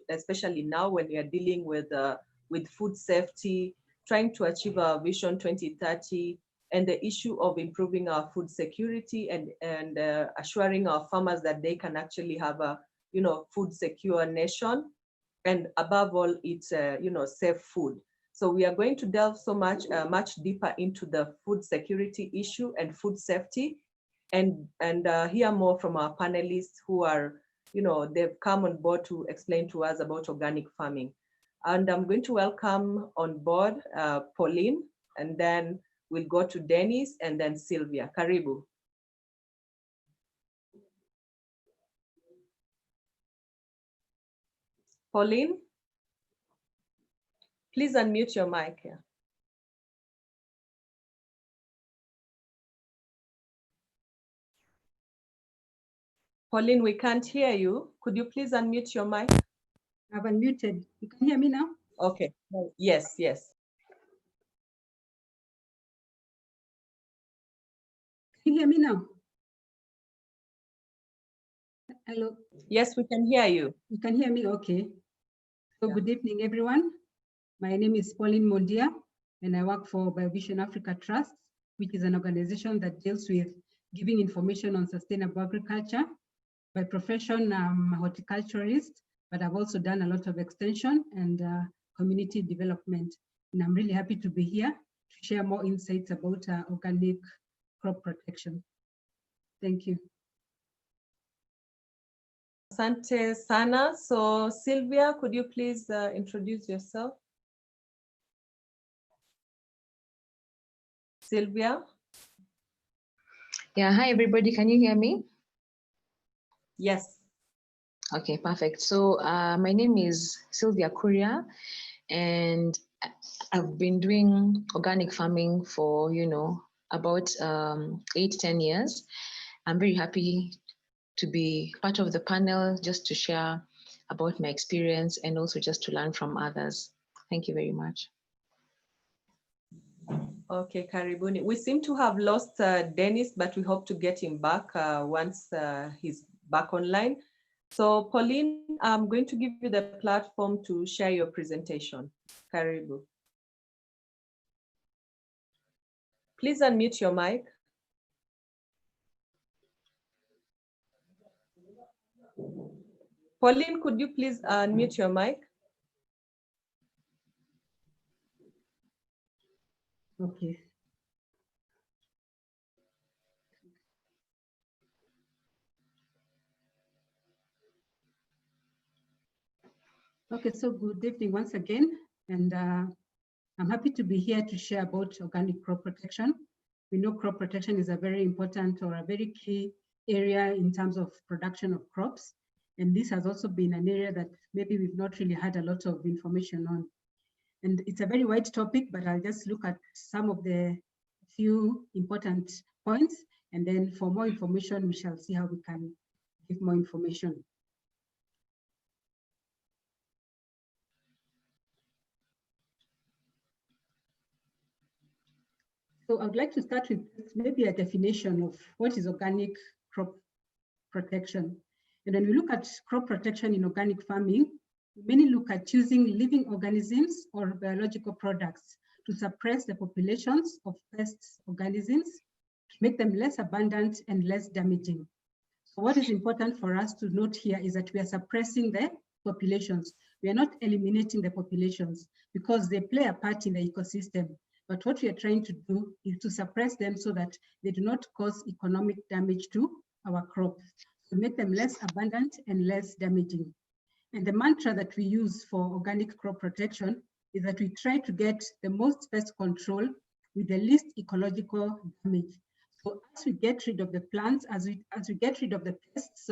especially now when we are dealing with food safety, trying to achieve our Vision 2030, and the issue of improving our food security and assuring our farmers that they can actually have a food secure nation, and above all, it's safe food. So we are going to delve so much deeper into the food security issue and food safety, and hear more from our panelists who are, they've come on board to explain to us about organic farming. And I'm going to welcome on board Pauline, and then we'll go to Dennis and then Sylvia. Karibu. Pauline, please unmute your mic here. Pauline, we can't hear you. Could you please unmute your mic? I've unmuted. You can hear me now? Okay. Yes, yes. Can you hear me now? Hello? Yes, we can hear you. You can hear me? Okay. So Yeah. Good evening, everyone. My name is Pauline Mondia, and I work for BioVision Africa Trust, which is an organization that deals with giving information on sustainable agriculture. By profession, I'm a horticulturist, but I've also done a lot of extension and community development. And I'm really happy to be here to share more insights about organic crop protection. Thank you. Asante sana. So Sylvia, could you please introduce yourself? Sylvia? Yeah, hi everybody, can you hear me? Yes. Okay, perfect. So my name is Sylvia Kuria, and I've been doing organic farming for, about 8-10 years. I'm very happy to be part of the panel, just to share about my experience and also just to learn from others. Thank you very much. Okay, Karibuni. We seem to have lost Dennis, but we hope to get him back once he's back online. So Pauline, I'm going to give you the platform to share your presentation. Karibu. Please unmute your mic. Pauline, could you please unmute your mic? Okay. Okay, so good evening once again, and I'm happy to be here to share about organic crop protection. We know crop protection is a very important or a very key area in terms of production of crops, and this has also been an area that maybe we've not really had a lot of information on. And it's a very wide topic, but I'll just look at some of the few important points, and then for more information, we shall see how we can give more information. So I'd like to start with maybe a definition of what is organic crop protection. And when we look at crop protection in organic farming, we mainly look at using living organisms or biological products to suppress the populations of pest organisms, to make them less abundant and less damaging. So what is important for us to note here is that we are suppressing the populations. We are not eliminating the populations because they play a part in the ecosystem. But what we are trying to do is to suppress them so that they do not cause economic damage to our crops, to make them less abundant and less damaging. And the mantra that we use for organic crop protection is that we try to get the most pest control with the least ecological damage. So as we get rid of the plants, as we get rid of the pests,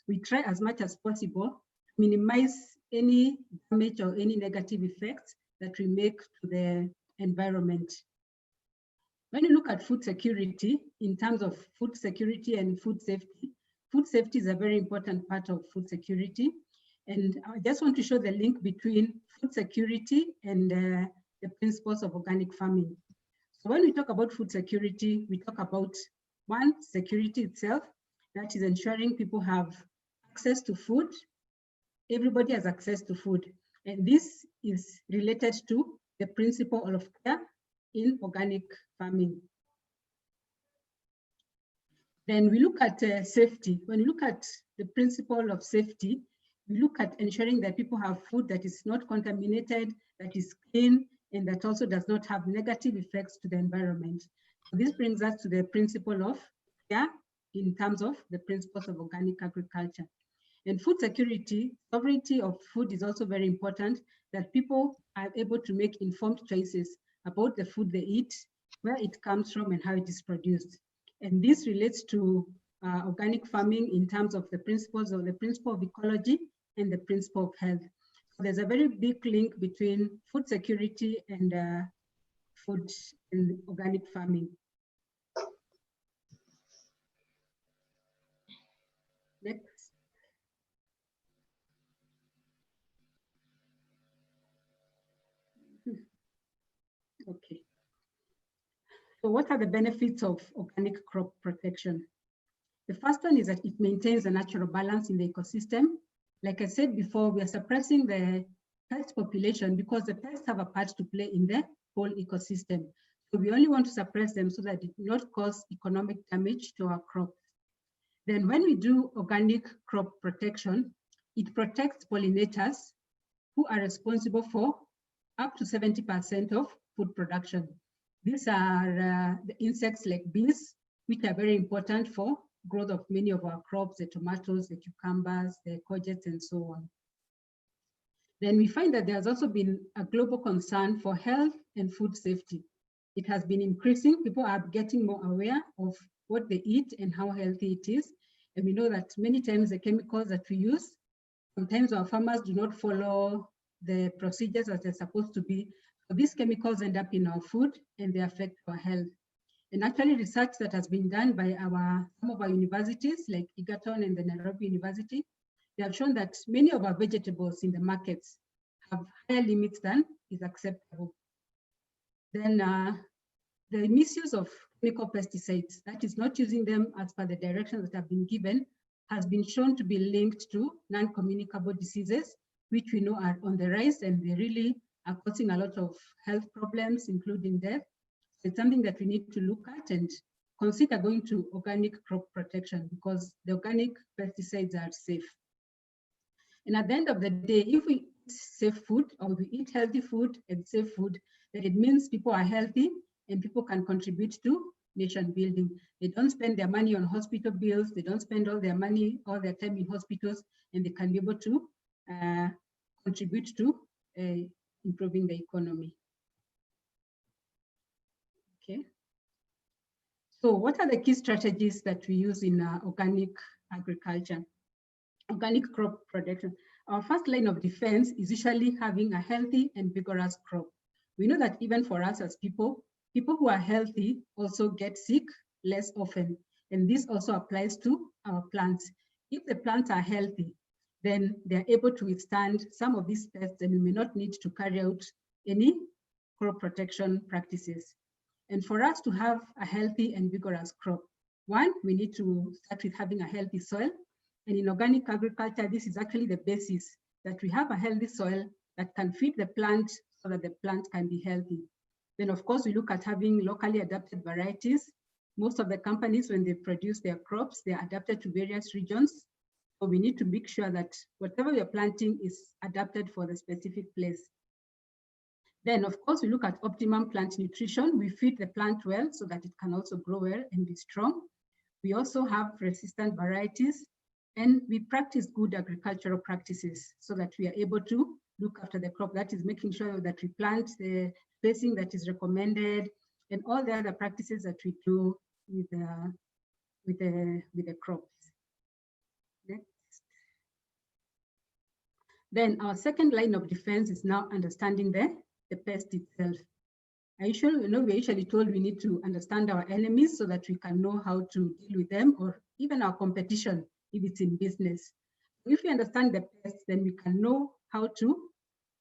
we try as much as possible to minimize any damage or any negative effects that we make to the environment. When you look at food security, in terms of food security and food safety is a very important part of food security. And I just want to show the link between food security and the principles of organic farming. So when we talk about food security, we talk about one, security itself, that is ensuring people have access to food, everybody has access to food. And this is related to the principle of care in organic farming. Then we look at safety. When you look at the principle of safety, we look at ensuring that people have food that is not contaminated, that is clean, and that also does not have negative effects to the environment. So this brings us to the principle of care in terms of the principles of organic agriculture. And food security, sovereignty of food is also very important, that people are able to make informed choices about the food they eat, where it comes from and how it is produced. And this relates to organic farming in terms of the principles of the principle of ecology and the principle of health. So there's a very big link between food security and food and organic farming. Next. Okay. So what are the benefits of organic crop protection? The first one is that it maintains a natural balance in the ecosystem. Like I said before, we are suppressing the pest population because the pests have a part to play in the whole ecosystem. So we only want to suppress them so that it will not cause economic damage to our crops. Then when we do organic crop protection, it protects pollinators who are responsible for up to 70% of food production. These are the insects like bees, which are very important for growth of many of our crops, the tomatoes, the cucumbers, the courgettes, and so on. Then we find that there's also been a global concern for health and food safety. It has been increasing. People are getting more aware of what they eat and how healthy it is. And we know that many times the chemicals that we use, sometimes our farmers do not follow the procedures as they're supposed to be. So these chemicals end up in our food and they affect our health. And actually research that has been done by some of our universities like Egerton and the Nairobi University, they have shown that many of our vegetables in the markets have higher limits than is acceptable. Then the misuse of chemical pesticides, that is not using them as per the directions that have been given, has been shown to be linked to non-communicable diseases, which we know are on the rise and they really are causing a lot of health problems, including death. It's something that we need to look at and consider going to organic crop protection because the organic pesticides are safe. And at the end of the day, if we eat safe food or we eat healthy food and safe food, then it means people are healthy and people can contribute to nation building. They don't spend their money on hospital bills, they don't spend all their money, all their time in hospitals, and they can be able to contribute to improving the economy. Okay. So what are the key strategies that we use in organic agriculture? Organic crop production. Our first line of defense is usually having a healthy and vigorous crop. We know that even for us as people who are healthy also get sick less often. And this also applies to our plants. If the plants are healthy, then they're able to withstand some of these pests and we may not need to carry out any crop protection practices. And for us to have a healthy and vigorous crop, one, we need to start with having a healthy soil. And in organic agriculture, this is actually the basis, that we have a healthy soil that can feed the plant so that the plant can be healthy. Then of course, we look at having locally adapted varieties. Most of the companies, when they produce their crops, they're adapted to various regions. So we need to make sure that whatever we are planting is adapted for the specific place. Then of course, we look at optimum plant nutrition. We feed the plant well so that it can also grow well and be strong. We also have resistant varieties and we practice good agricultural practices so that we are able to look after the crop. That is making sure that we plant the spacing that is recommended and all the other practices that we do with the crops. Next. Then our second line of defense is now understanding the pest itself. We usually told we need to understand our enemies so that we can know how to deal with them, or even our competition if it's in business. If we understand the pests, then we can know how to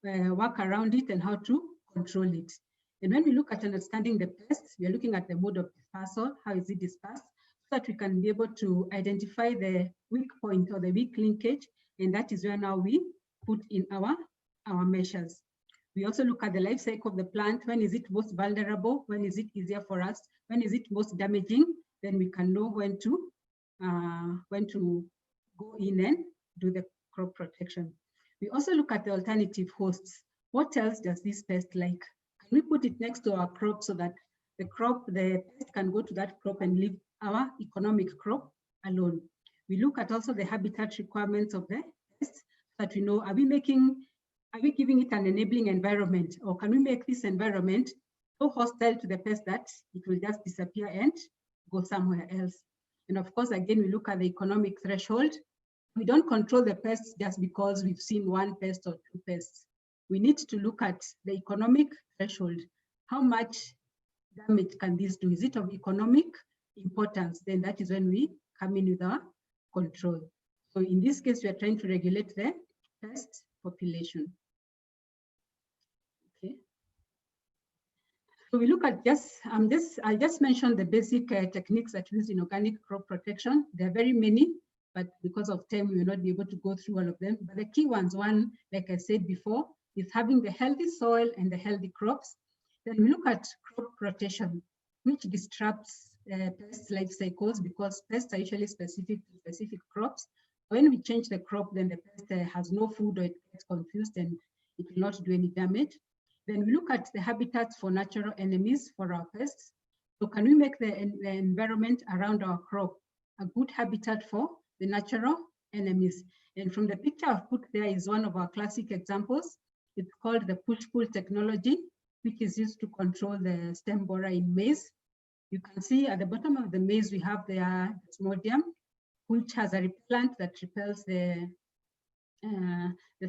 work around it and how to control it. And when we look at understanding the pests, we are looking at the mode of dispersal, how is it dispersed, so that we can be able to identify the weak point or the weak linkage, and that is where now we put in our measures. We also look at the life cycle of the plant. When is it most vulnerable? When is it easier for us? When is it most damaging? Then we can know when to go in and do the crop protection. We also look at the alternative hosts. What else does this pest like? Can we put it next to our crop so that the pest can go to that crop and leave our economic crop alone? We look at also the habitat requirements of the pest so that we know, are we giving it an enabling environment, or can we make this environment so hostile to the pest that it will just disappear and go somewhere else? And of course, again, we look at the economic threshold. We don't control the pests just because we've seen one pest or two pests. We need to look at the economic threshold. How much damage can this do? Is it of economic importance? Then that is when we come in with our control. So in this case, we are trying to regulate the pest population. Okay. So we look at I just mentioned the basic techniques that we use in organic crop protection. There are very many, but because of time, we will not be able to go through all of them. But the key ones, one, like I said before, is having the healthy soil and the healthy crops. Then we look at crop rotation, which disrupts pest life cycles, because pests are usually specific to specific crops. When we change the crop, then the pest has no food, or it gets confused and it will not do any damage. Then we look at the habitats for natural enemies for our pests. So can we make the environment around our crop a good habitat for the natural enemies? And from the picture I've put there is one of our classic examples. It's called the push-pull technology, which is used to control the stem borer in maize. You can see at the bottom of the maize, we have the Desmodium, which has a repellent that repels the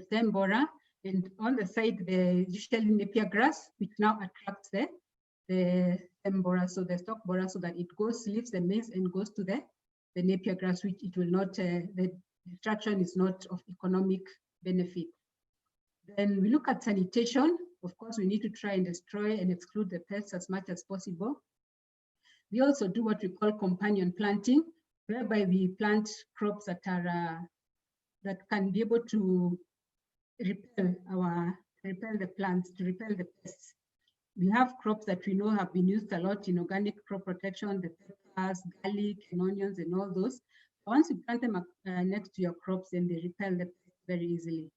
stem borer. And on the side, the usually napier grass, which now attracts the stem borer, so the stalk borer, so that it leaves the maize and goes to the napier grass, which it will not, the destruction is not of economic benefit. Then we look at sanitation. Of course, we need to try and destroy and exclude the pests as much as possible. We also do what we call companion planting, whereby we plant crops that are that can be able to repel the plants, to repel the pests. We have crops that we know have been used a lot in organic crop protection, the peppers, garlic, and onions, and all those. Once you plant them next to your crops, then they repel the pests very easily.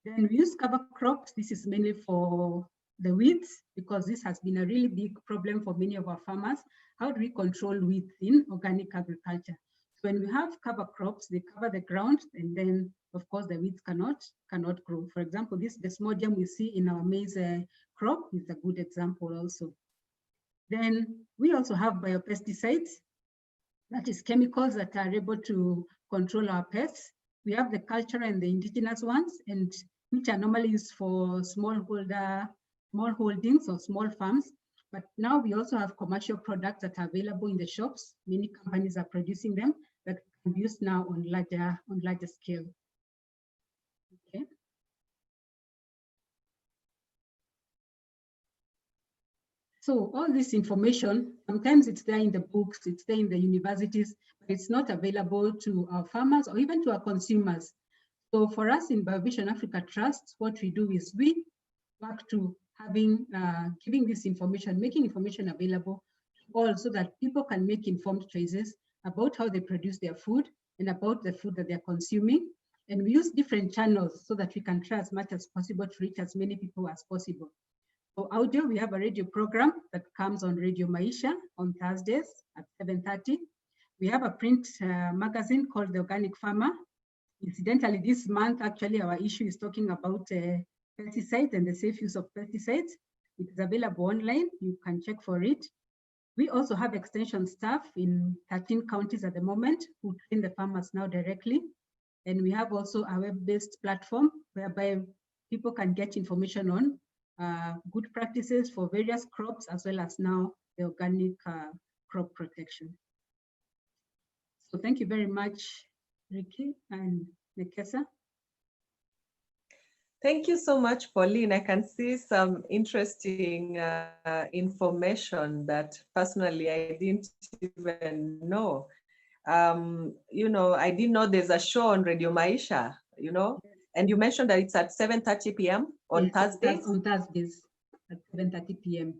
Then we use cover crops. This is mainly for the weeds, because this has been a really big problem for many of our farmers. How do we control weeds in organic agriculture? So when we have cover crops, they cover the ground, and then of course the weeds cannot grow. For example, this Desmodium we see in our maize crop is a good example also. Then we also have biopesticides, that is chemicals that are able to control our pests. We have the cultural and the indigenous ones, and which are normally used for small holdings or small farms. But now we also have commercial products that are available in the shops. Many companies are producing them that can be used now on larger scale. Okay. So all this information, sometimes it's there in the books, it's there in the universities, but it's not available to our farmers or even to our consumers. So for us in BioVision Africa Trust, what we do is we work to giving this information, making information available to all, so that people can make informed choices about how they produce their food and about the food that they're consuming. And we use different channels so that we can try as much as possible to reach as many people as possible. For audio, we have a radio program that comes on Radio Maisha on Thursdays at 7:30. We have a print magazine called The Organic Farmer. Incidentally, this month, actually, our issue is talking about pesticides and the safe use of pesticides. It is available online. You can check for it. We also have extension staff in 13 counties at the moment who train the farmers now directly. And we have also a web-based platform whereby people can get information on good practices for various crops, as well as now the organic crop protection. So thank you very much, Ricky and Nekesa. Thank you so much, Pauline. I can see some interesting information that personally I didn't even know. I didn't know there's a show on Radio Maisha, And you mentioned that it's at 7:30 p.m. on Yes, Thursdays? on Thursdays at 7:30 p.m.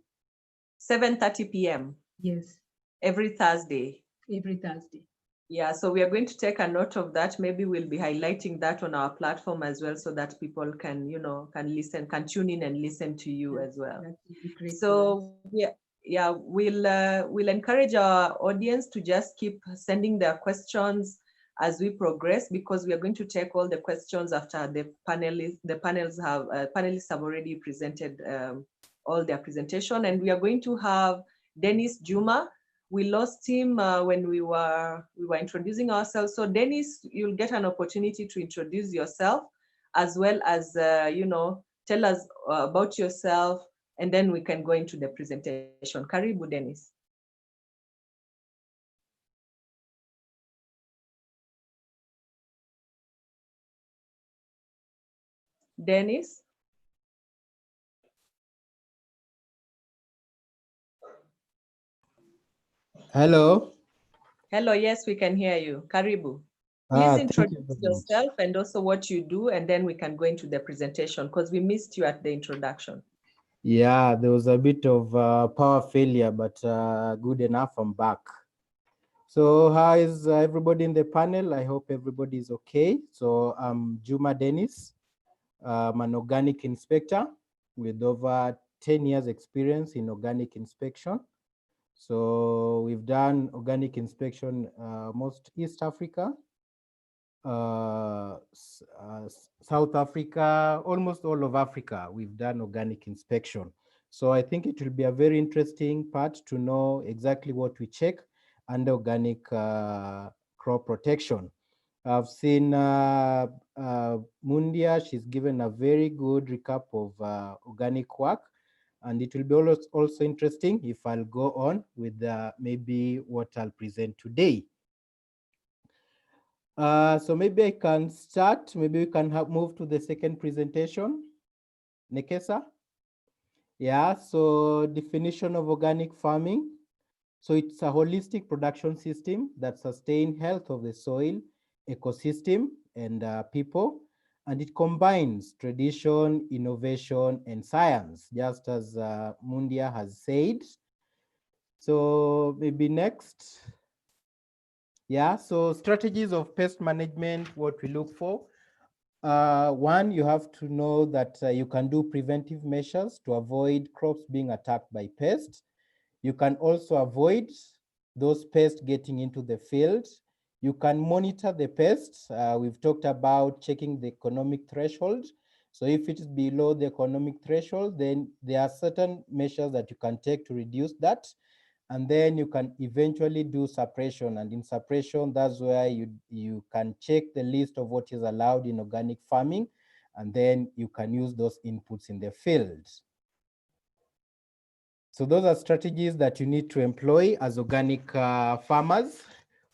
7:30 p.m. Yes, every Thursday. every Thursday. Yeah, so we are going to take a note of that. Maybe we'll be highlighting that on our platform as well, so that people can, can listen, can tune in and listen to you as well. That would be great. So yeah, we'll encourage our audience to just keep sending their questions as we progress, because we are going to take all the questions after the panelists have already presented all their presentation, and we are going to have Dennis Juma. We lost him when we were introducing ourselves. So Dennis, you'll get an opportunity to introduce yourself, as well as tell us about yourself, and then we can go into the presentation. Karibu, Dennis. Dennis? Hello. Hello, yes, we can hear you. Karibu. Please introduce yourself and also what you do, and then we can go into the presentation, because we missed you at the introduction. Yeah, there was a bit of power failure, but good enough, I'm back. So how is everybody in the panel? I hope everybody is okay. So I'm Juma Dennis. I'm an organic inspector with over 10 years experience in organic inspection. So we've done organic inspection most East Africa, South Africa, almost all of Africa, we've done organic inspection. So I think it will be a very interesting part to know exactly what we check under organic crop protection. I've seen Mundia, she's given a very good recap of organic work, and it will be also interesting if I'll go on with maybe what I'll present today. So maybe I can start. Maybe we can move to the second presentation. Nekesa? Yeah, so definition of organic farming. So it's a holistic production system that sustains health of the soil, ecosystem, and people. And it combines tradition, innovation, and science, just as Mundia has said. So maybe next. Yeah, so strategies of pest management, what we look for. One, you have to know that you can do preventive measures to avoid crops being attacked by pests. You can also avoid those pests getting into the field. You can monitor the pests. We've talked about checking the economic threshold. So if it is below the economic threshold, then there are certain measures that you can take to reduce that. And then you can eventually do suppression. And in suppression, that's where you can check the list of what is allowed in organic farming, and then you can use those inputs in the field. So those are strategies that you need to employ as organic farmers.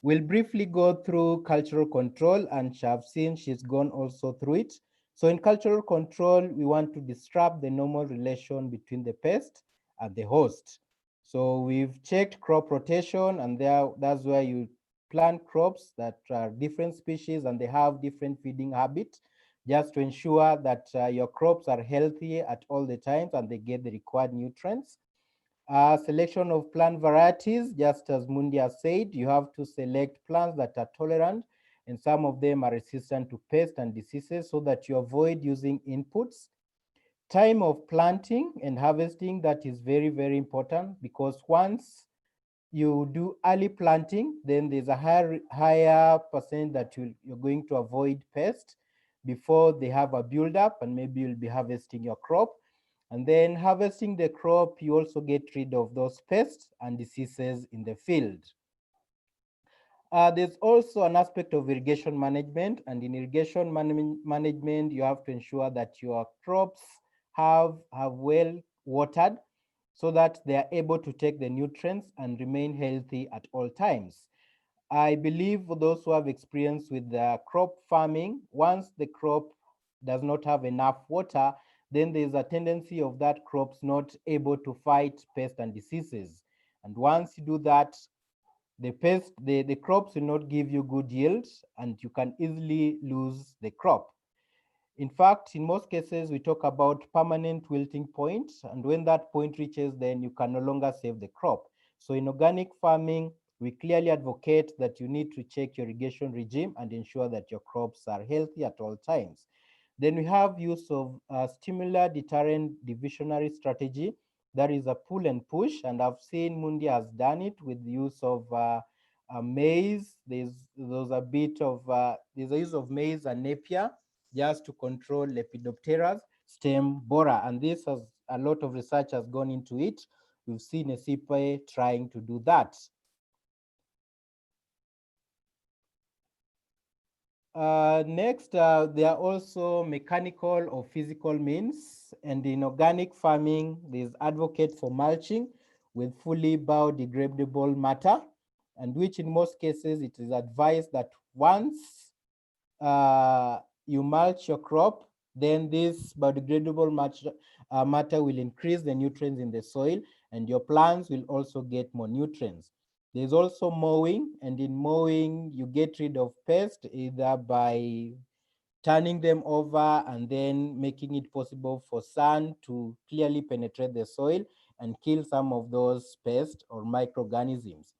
We'll briefly go through cultural control, and I've seen she's gone also through it. So in cultural control, we want to disrupt the normal relation between the pest and the host. So we've checked crop rotation, and that's where you plant crops that are different species and they have different feeding habits, just to ensure that your crops are healthy at all the times and they get the required nutrients. Selection of plant varieties, just as Mundia said, you have to select plants that are tolerant, and some of them are resistant to pests and diseases, so that you avoid using inputs. Time of planting and harvesting, that is very, very important, because once you do early planting, then there's a higher percent that you're going to avoid pests before they have a buildup, and maybe you'll be harvesting your crop. And then harvesting the crop, you also get rid of those pests and diseases in the field. There's also an aspect of irrigation management, and in irrigation management, you have to ensure that your crops have well watered, so that they are able to take the nutrients and remain healthy at all times. I believe for those who have experience with crop farming, once the crop does not have enough water, then there's a tendency of that crops not able to fight pests and diseases. And once you do that, the crops will not give you good yields, and you can easily lose the crop. In fact, in most cases, we talk about permanent wilting point, and when that point reaches, then you can no longer save the crop. So in organic farming, we clearly advocate that you need to check your irrigation regime and ensure that your crops are healthy at all times. Then we have use of stimulo-deterrent diversionary strategy. That is a pull and push, and I've seen Mundi has done it with the use of maize. There's a bit of there's a use of maize and napier just to control lepidopterous stem borer, and this has a lot of research has gone into it. We've seen a CPA trying to do that. Next, there are also mechanical or physical means, and in organic farming, there's advocate for mulching with fully biodegradable matter, and which in most cases, it is advised that once you mulch your crop, then this biodegradable matter will increase the nutrients in the soil, and your plants will also get more nutrients. There's also mowing, and in mowing, you get rid of pests either by turning them over and then making it possible for sun to clearly penetrate the soil and kill some of those pests or microorganisms.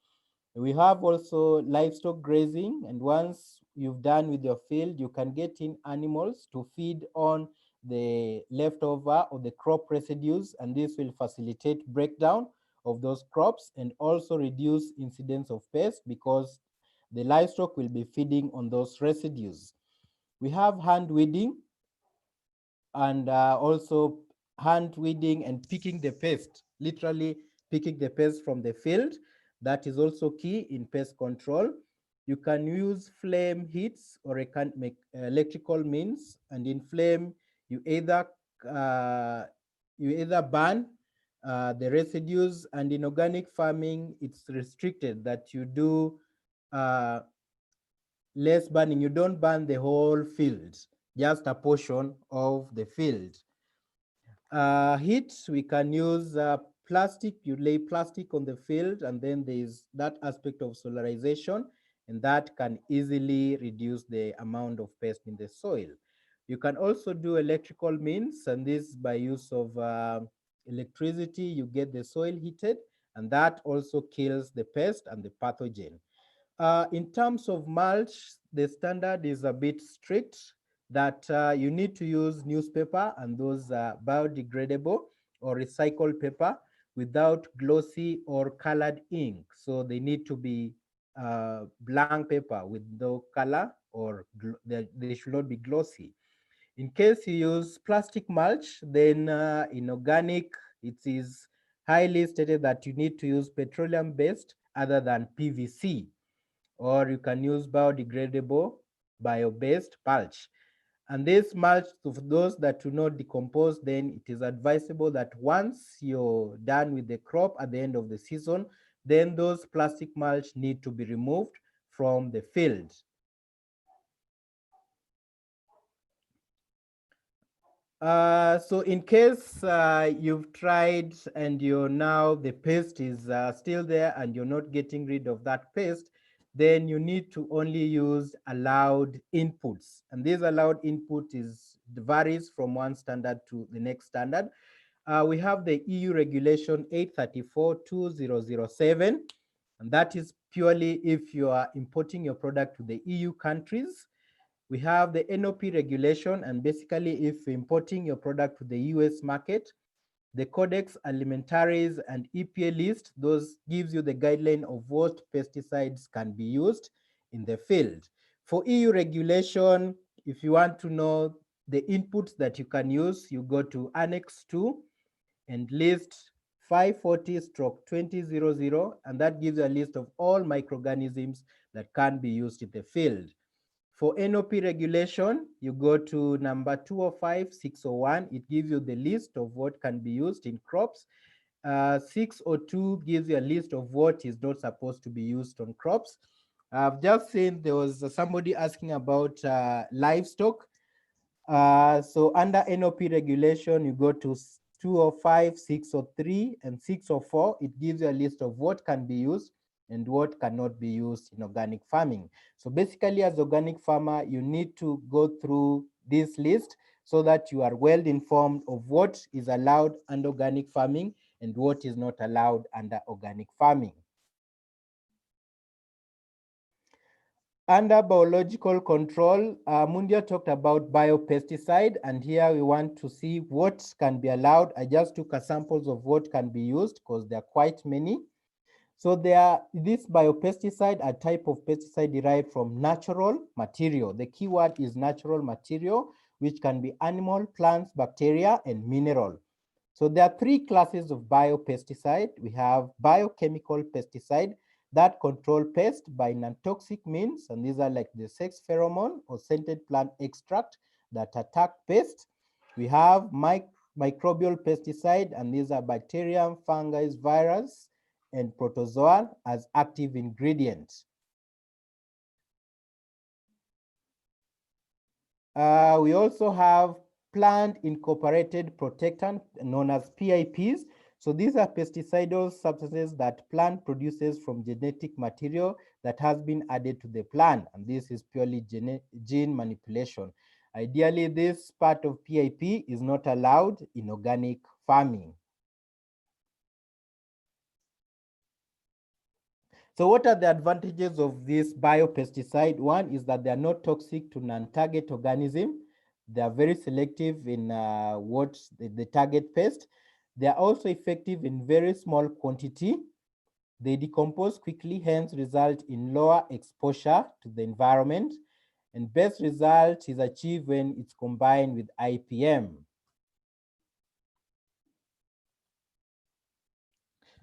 We have also livestock grazing, and once you've done with your field, you can get in animals to feed on the leftover or the crop residues, and this will facilitate breakdown of those crops and also reduce incidence of pests because the livestock will be feeding on those residues. We have hand weeding, and also hand weeding and picking the pest, literally picking the pest from the field. That is also key in pest control. You can use flame heats or electrical means, and in flame, you either burn the residues, and in organic farming, it's restricted that you do less burning. You don't burn the whole field, just a portion of the field. Heat, we can use plastic. You lay plastic on the field, and then there's that aspect of solarization, and that can easily reduce the amount of pest in the soil. You can also do electrical means, and this by use of electricity, you get the soil heated, and that also kills the pest and the pathogen. In terms of mulch, the standard is a bit strict that you need to use newspaper, and those are biodegradable or recycled paper without glossy or colored ink. So they need to be blank paper with no color, or they should not be glossy. In case you use plastic mulch, then in organic, it is highly stated that you need to use petroleum-based other than PVC, or you can use biodegradable bio-based mulch. And this mulch, for those that do not decompose, then it is advisable that once you're done with the crop at the end of the season, then those plastic mulch need to be removed from the field. So in case you've tried and the pest is still there and you're not getting rid of that pest, then you need to only use allowed inputs. And this allowed input varies from one standard to the next standard. We have the EU regulation 834/2007, and that is purely if you are importing your product to the EU countries. We have the NOP regulation, and basically if importing your product to the US market, the Codex Alimentaris and EPA list, those gives you the guideline of what pesticides can be used in the field. For EU regulation, if you want to know the inputs that you can use, you go to Annex 2 and list 540/2000, and that gives you a list of all microorganisms that can be used in the field. For NOP regulation, you go to number 205/601. It gives you the list of what can be used in crops. 602 gives you a list of what is not supposed to be used on crops. I've just seen there was somebody asking about livestock. So under NOP regulation, you go to 205, 603, and 604. It gives you a list of what can be used and what cannot be used in organic farming. So basically, as organic farmer, you need to go through this list so that you are well informed of what is allowed under organic farming and what is not allowed under organic farming. Under biological control, Mundia talked about bio-pesticide, and here we want to see what can be allowed. I just took a samples of what can be used because there are quite many. So this biopesticide, a type of pesticide derived from natural material. The key word is natural material, which can be animal, plants, bacteria, and mineral. So there are three classes of biopesticide. We have biochemical pesticide that control pests by non-toxic means, and these are like the sex pheromone or scented plant extract that attack pests. We have microbial pesticide, and these are bacterium, fungus, virus, and protozoan as active ingredients. We also have plant incorporated protectant known as PIPs. So these are pesticidal substances that plant produces from genetic material that has been added to the plant, and this is purely gene manipulation. Ideally, this part of PIP is not allowed in organic farming. So what are the advantages of this biopesticide? One is that they are not toxic to non-target organism. They are very selective in what the target pest. They are also effective in very small quantity. They decompose quickly, hence result in lower exposure to the environment. And best result is achieved when it's combined with IPM.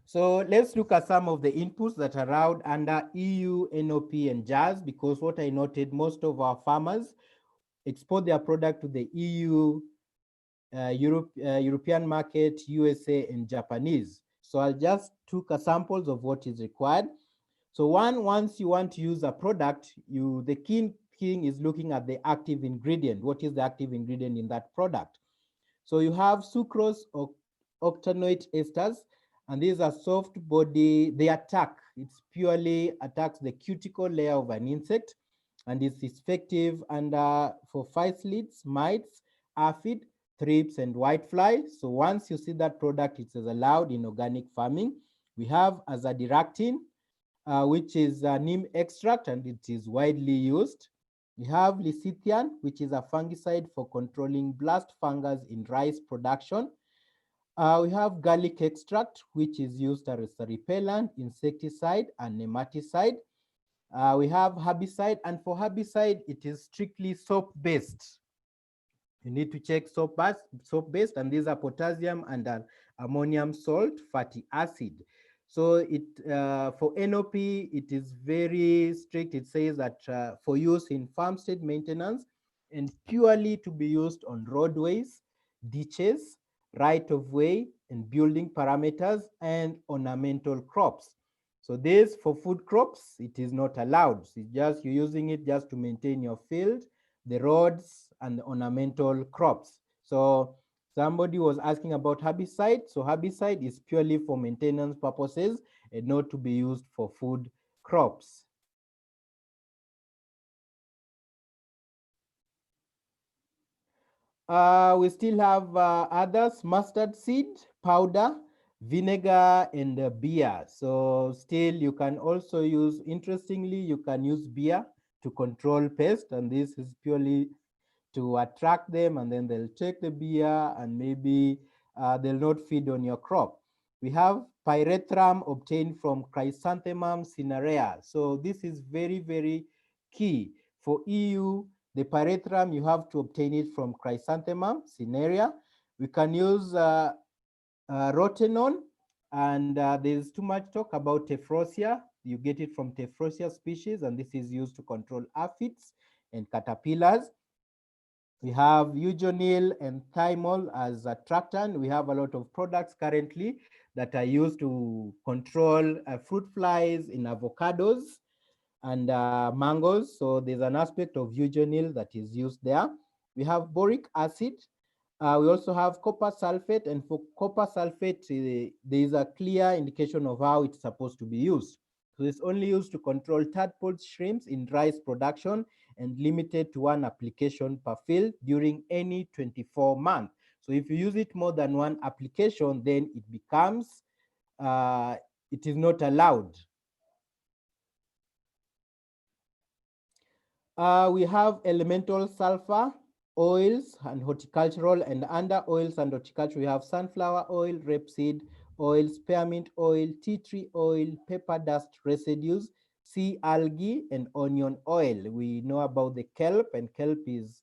So let's look at some of the inputs that are allowed under EU, NOP, and JAS, because what I noted, most of our farmers export their product to the EU, European market, USA, and Japanese. So I'll just took a samples of what is required. So once you want to use a product, the key thing is looking at the active ingredient. What is the active ingredient in that product? So you have sucrose or octanoate esters, and these are soft body, it's purely attacks the cuticle layer of an insect, and it's effective for phytalids, mites, aphid, thrips, and whitefly. So once you see that product, it is allowed in organic farming. We have azadiractin, which is a neem extract, and it is widely used. We have lecithium, which is a fungicide for controlling blast fungus in rice production. We have garlic extract, which is used as a repellent, insecticide, and nematicide. We have herbicide, and for herbicide, it is strictly soap-based. You need to check soap-based, and these are potassium and ammonium salt fatty acid. So for NOP, it is very strict. It says that for use in farmstead maintenance and purely to be used on roadways, ditches, right-of-way, and building parameters and ornamental crops. So this for food crops, it is not allowed. It's just you're using it just to maintain your field, the roads, and the ornamental crops. So somebody was asking about herbicide. So herbicide is purely for maintenance purposes and not to be used for food crops. We still have others: mustard seed, powder, vinegar, and beer. So still you can also use, interestingly, you can use beer to control pests, and this is purely to attract them, and then they'll take the beer and maybe they'll not feed on your crop. We have pyrethrum obtained from Chrysanthemum cinerea. So this is very, very key. For EU, the pyrethrum, you have to obtain it from Chrysanthemum cinerea. We can use rotenone, and there's too much talk about tephrosia. You get it from tephrosia species, and this is used to control aphids and caterpillars. We have eugenil and thymol as attractant. We have a lot of products currently that are used to control fruit flies in avocados and mangoes. So there's an aspect of eugenil that is used there. We have boric acid. We also have copper sulfate, and for copper sulfate, there is a clear indication of how it's supposed to be used. So it's only used to control tadpoles, shrimps in rice production, and limited to 1 application per field during any 24 months. So if you use it more than 1 application, then it becomes, it is not allowed. We have elemental sulfur, oils, and horticultural. And under oils and horticulture, we have sunflower oil, rapeseed oil, spearmint oil, tea tree oil, pepper dust residues, sea algae, and onion oil. We know about the kelp, and kelp is,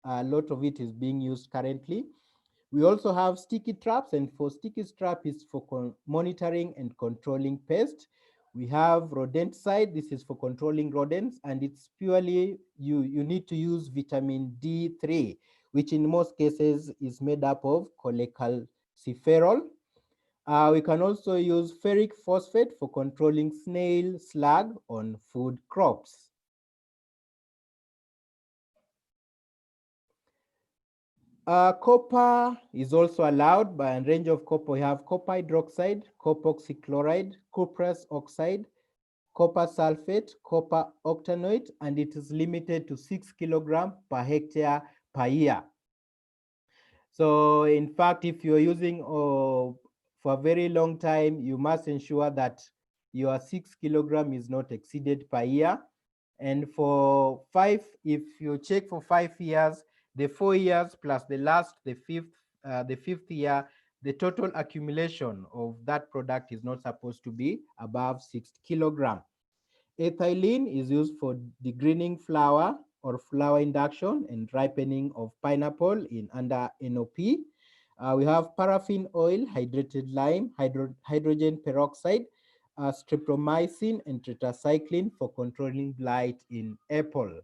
a lot of it is being used currently. We also have sticky traps, and for sticky trap is for monitoring and controlling pests. We have rodenticide. This is for controlling rodents, and it's purely, you need to use vitamin D3, which in most cases is made up of cholecalciferol. We can also use ferric phosphate for controlling snail slug on food crops. Copper is also allowed. By a range of copper, we have copper hydroxide, copper oxychloride, cuprous oxide, copper sulfate, copper octanoate, and it is limited to 6 kilograms per hectare per year. So in fact, if you're using for a very long time, you must ensure that your 6 kilogram is not exceeded per year. And for 5, if you check for 5 years, the 4 years plus the fifth year, the total accumulation of that product is not supposed to be above 6 kilogram. Ethylene is used for degreening flour or flour induction and ripening of pineapple in under NOP. We have paraffin oil, hydrated lime, hydrogen peroxide, streptomycin, and tetracycline for controlling blight in apple.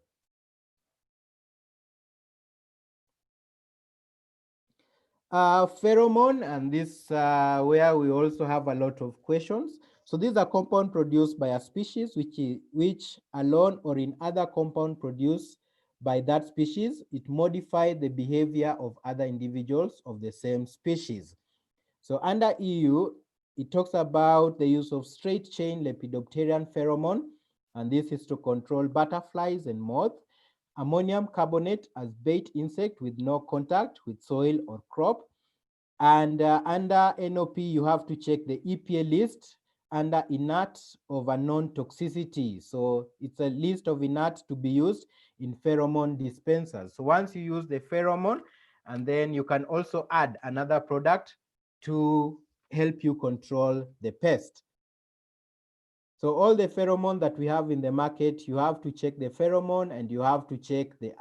Pheromone, and this where we also have a lot of questions. So these are compounds produced by a species which alone or in other compound produced by that species, it modifies the behavior of other individuals of the same species. So under EU, it talks about the use of straight chain lepidopterian pheromone, and this is to control butterflies and moths. Ammonium carbonate as bait insect with no contact with soil or crop. And under NOP, you have to check the EPA list under inert of a non-toxicity. So it's a list of inert to be used in pheromone dispensers. So once you use the pheromone, and then you can also add another product to help you control the pest. So all the pheromone that we have in the market, you have to check the pheromone, and you have to check the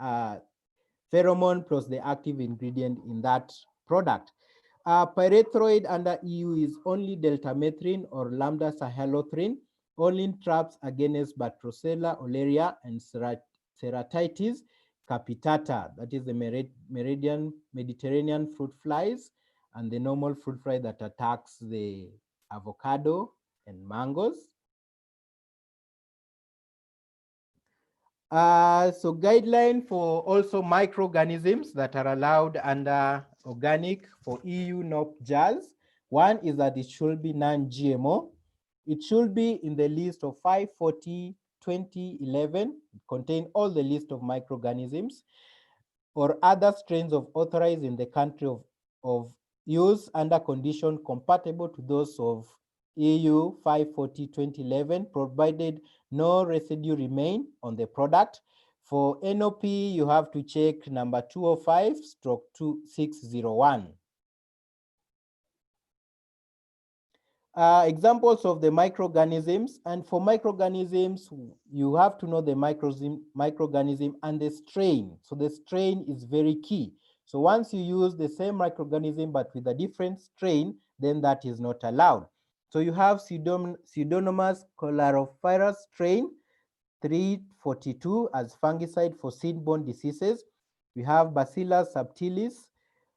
pheromone plus the active ingredient in that product. Pyrethroid under EU is only deltamethrin or lambda cyhalothrin, only traps against Bacterium, Olaria, and Ceratitis capitata. That is the Mediterranean fruit flies and the normal fruit fly that attacks the avocado and mangoes. So guideline for also microorganisms that are allowed under organic for EU NOP JAS. One is that it should be non-GMO. It should be in the list of 540/2011, contain all the list of microorganisms or other strains of authorized in the country of use under condition compatible to those of EU 540/2011, provided no residue remain on the product. For NOP, you have to check number 205/2601. Examples of the microorganisms, and for microorganisms, you have to know the microorganism and the strain. So the strain is very key. So once you use the same microorganism but with a different strain, then that is not allowed. So you have Pseudomonas chlorovirus strain 342 as fungicide for seed-borne diseases. We have Bacillus subtilis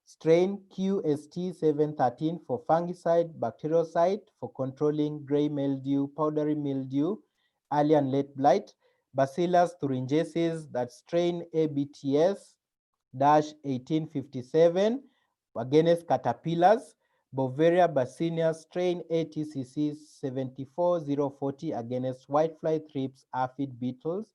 strain QST713 for fungicide, bactericide for controlling gray mildew, powdery mildew, early and late blight. Bacillus thuringiensis, that strain ABTS-1857 against caterpillars. Bovaria bacinia strain ATCC 74040 against whitefly thrips, aphid beetles.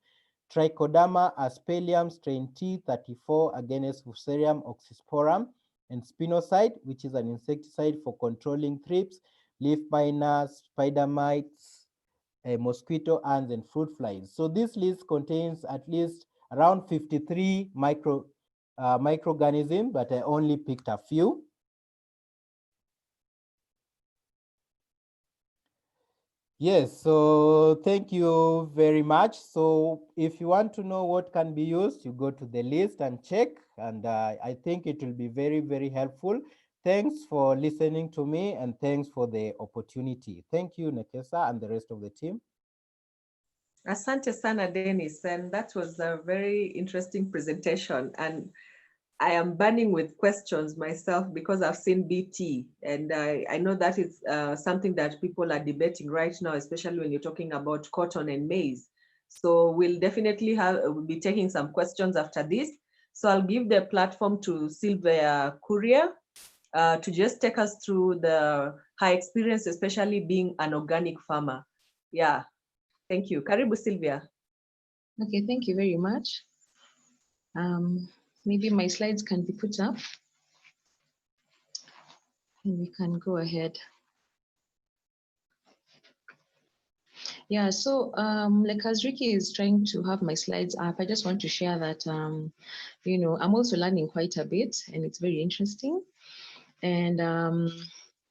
Trichoderma aspergillum strain T34 against Fusarium oxysporum, and spinoside, which is an insecticide for controlling thrips, leaf miners, spider mites, mosquito ants, and fruit flies. So this list contains at least around 53 microorganisms, but I only picked a few. Yes, so thank you very much. So if you want to know what can be used, you go to the list and check, and I think it will be very, very helpful. Thanks for listening to me, and thanks for the opportunity. Thank you, Nekesa, and the rest of the team. Asante sana, Dennis, and that was a very interesting presentation. And I am burning with questions myself because I've seen BT, and I know that is something that people are debating right now, especially when you're talking about cotton and maize. So we'll definitely we'll be taking some questions after this. So I'll give the platform to Sylvia Courier to just take us through her experience, especially being an organic farmer. Yeah, thank you. Karibu, Sylvia. Okay, thank you very much. Maybe my slides can be put up and we can go ahead. Yeah, so like as Ricky is trying to have my slides up, I just want to share that, you know, I'm also learning quite a bit and it's very interesting. And,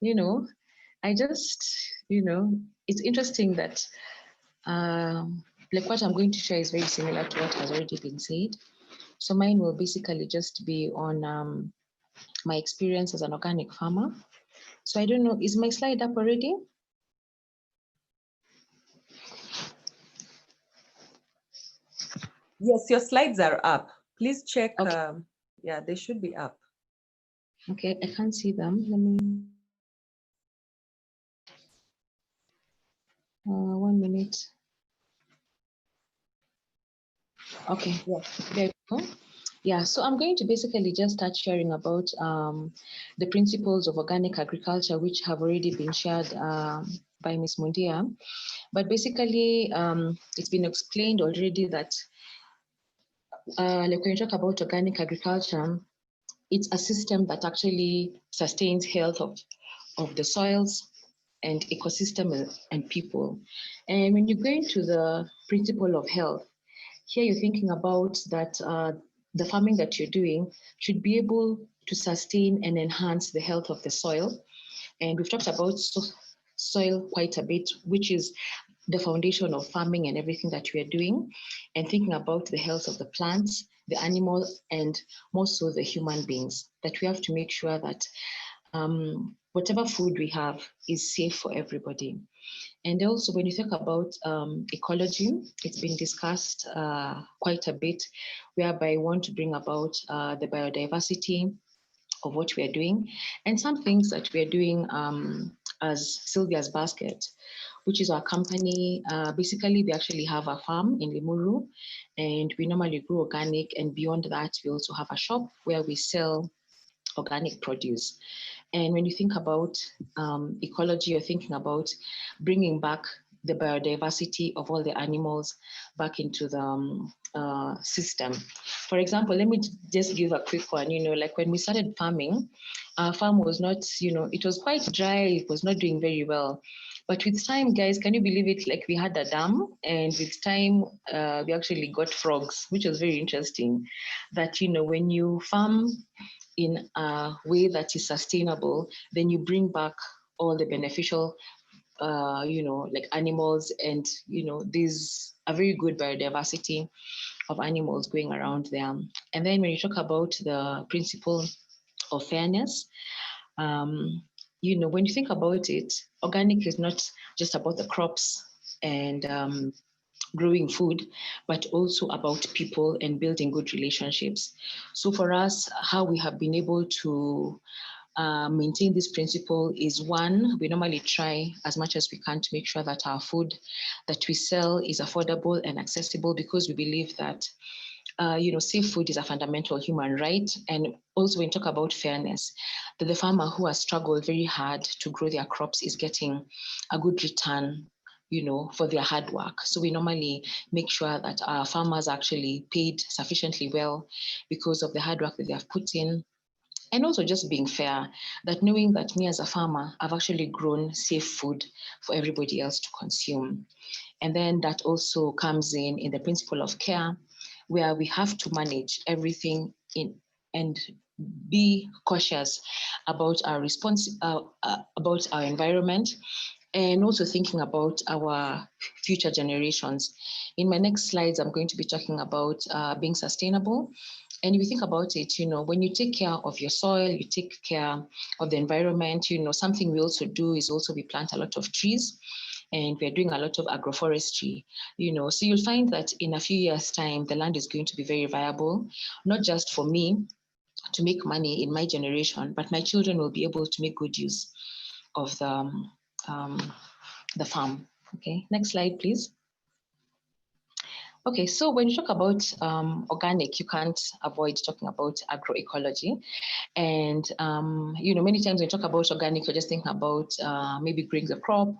you know, I just, you know, it's interesting that like what I'm going to share is very similar to what has already been said. So mine will basically just be on my experience as an organic farmer. So I don't know, is my slide up already? Yes, your slides are up. Please check. Okay. Yeah, they should be up. Okay, I can't see them. Let me. 1 minute. Okay, yeah, there we go. Yeah, so I'm going to basically just start sharing about the principles of organic agriculture, which have already been shared by Ms. Mundia. But basically, it's been explained already that like when you talk about organic agriculture, it's a system that actually sustains health of the soils and ecosystem and people. And when you go into the principle of health, here you're thinking about that the farming that you're doing should be able to sustain and enhance the health of the soil. And we've talked about soil quite a bit, which is the foundation of farming and everything that we are doing, and thinking about the health of the plants, the animals, and more so the human beings, that we have to make sure that whatever food we have is safe for everybody. And also when you think about ecology, it's been discussed quite a bit, whereby we want to bring about the biodiversity of what we are doing, and some things that we are doing as Sylvia's Basket, which is our company. Basically, we actually have a farm in Limuru, and we normally grow organic, and beyond that, we also have a shop where we sell organic produce. And when you think about ecology, you're thinking about bringing back the biodiversity of all the animals back into the system. For example, let me just give a quick one. You know, like when we started farming, our farm was not, you know, it was quite dry, it was not doing very well. But with time, guys, can you believe it? Like we had a dam, and with time, we actually got frogs, which was very interesting. That, you know, when you farm in a way that is sustainable, then you bring back all the beneficial, you know, like animals, and, you know, there's a very good biodiversity of animals going around there. And then when you talk about the principle of fairness, you know, when you think about it, organic is not just about the crops and growing food, but also about people and building good relationships. So for us, how we have been able to maintain this principle is, one, we normally try as much as we can to make sure that our food that we sell is affordable and accessible, because we believe that you know, safe food is a fundamental human right. And also when you talk about fairness, that the farmer who has struggled very hard to grow their crops is getting a good return for their hard work. So we normally make sure that our farmers are actually paid sufficiently well because of the hard work that they have put in. And also just being fair, that knowing that me as a farmer, I've actually grown safe food for everybody else to consume. And then that also comes in the principle of care, where we have to manage everything and be cautious about our about our environment, and also thinking about our future generations. In my next slides, I'm going to be talking about being sustainable. And if you think about it, when you take care of your soil, you take care of the environment, something we also do is also we plant a lot of trees, and we're doing a lot of agroforestry, so you'll find that in a few years' time, the land is going to be very viable, not just for me to make money in my generation, but my children will be able to make good use of the farm. Okay, next slide, please. Okay, so when you talk about organic, you can't avoid talking about agroecology. And, many times when you talk about organic, you're just thinking about maybe growing the crop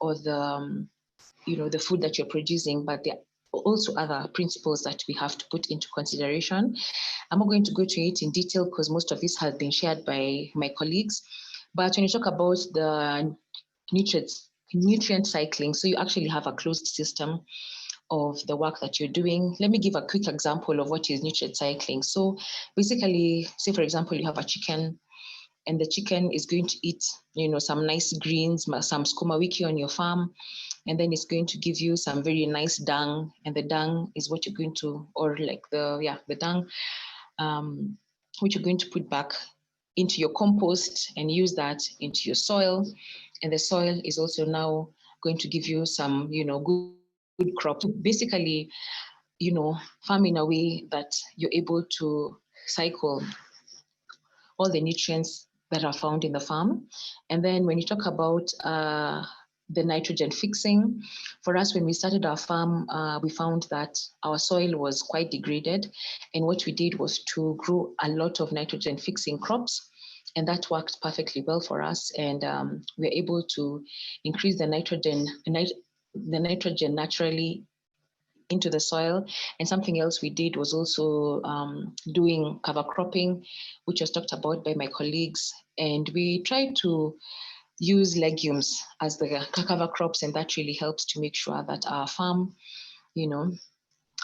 or the, the food that you're producing, but there are also other principles that we have to put into consideration. I'm not going to go to it in detail because most of this has been shared by my colleagues. But when you talk about the nutrient cycling, so you actually have a closed system of the work that you're doing. Let me give a quick example of what is nutrient cycling. So basically, say for example, you have a chicken, and the chicken is going to eat, some nice greens, some skuma wiki on your farm, and then it's going to give you some very nice dung, and the dung is what you're going to, or like the dung, which you're going to put back into your compost and use that into your soil, and the soil is also now going to give you some, good crop. Basically, farm in a way that you're able to cycle all the nutrients that are found in the farm. And then when you talk about the nitrogen fixing, for us, when we started our farm, we found that our soil was quite degraded. And what we did was to grow a lot of nitrogen fixing crops. And that worked perfectly well for us. And we were able to increase the nitrogen naturally into the soil. And something else we did was also doing cover cropping, which was talked about by my colleagues. And we tried to use legumes as the cover crops, and that really helps to make sure that our farm,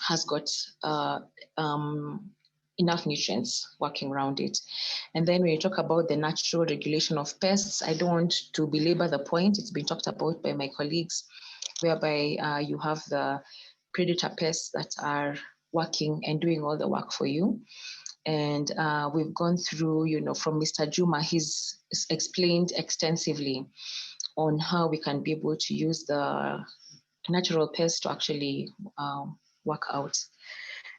has got enough nutrients working around it. And then when you talk about the natural regulation of pests, I don't want to belabor the point. It's been talked about by my colleagues, whereby you have the predator pests that are working and doing all the work for you. And we've gone through, from Mr. Juma, he's explained extensively on how we can be able to use the natural pests to actually work out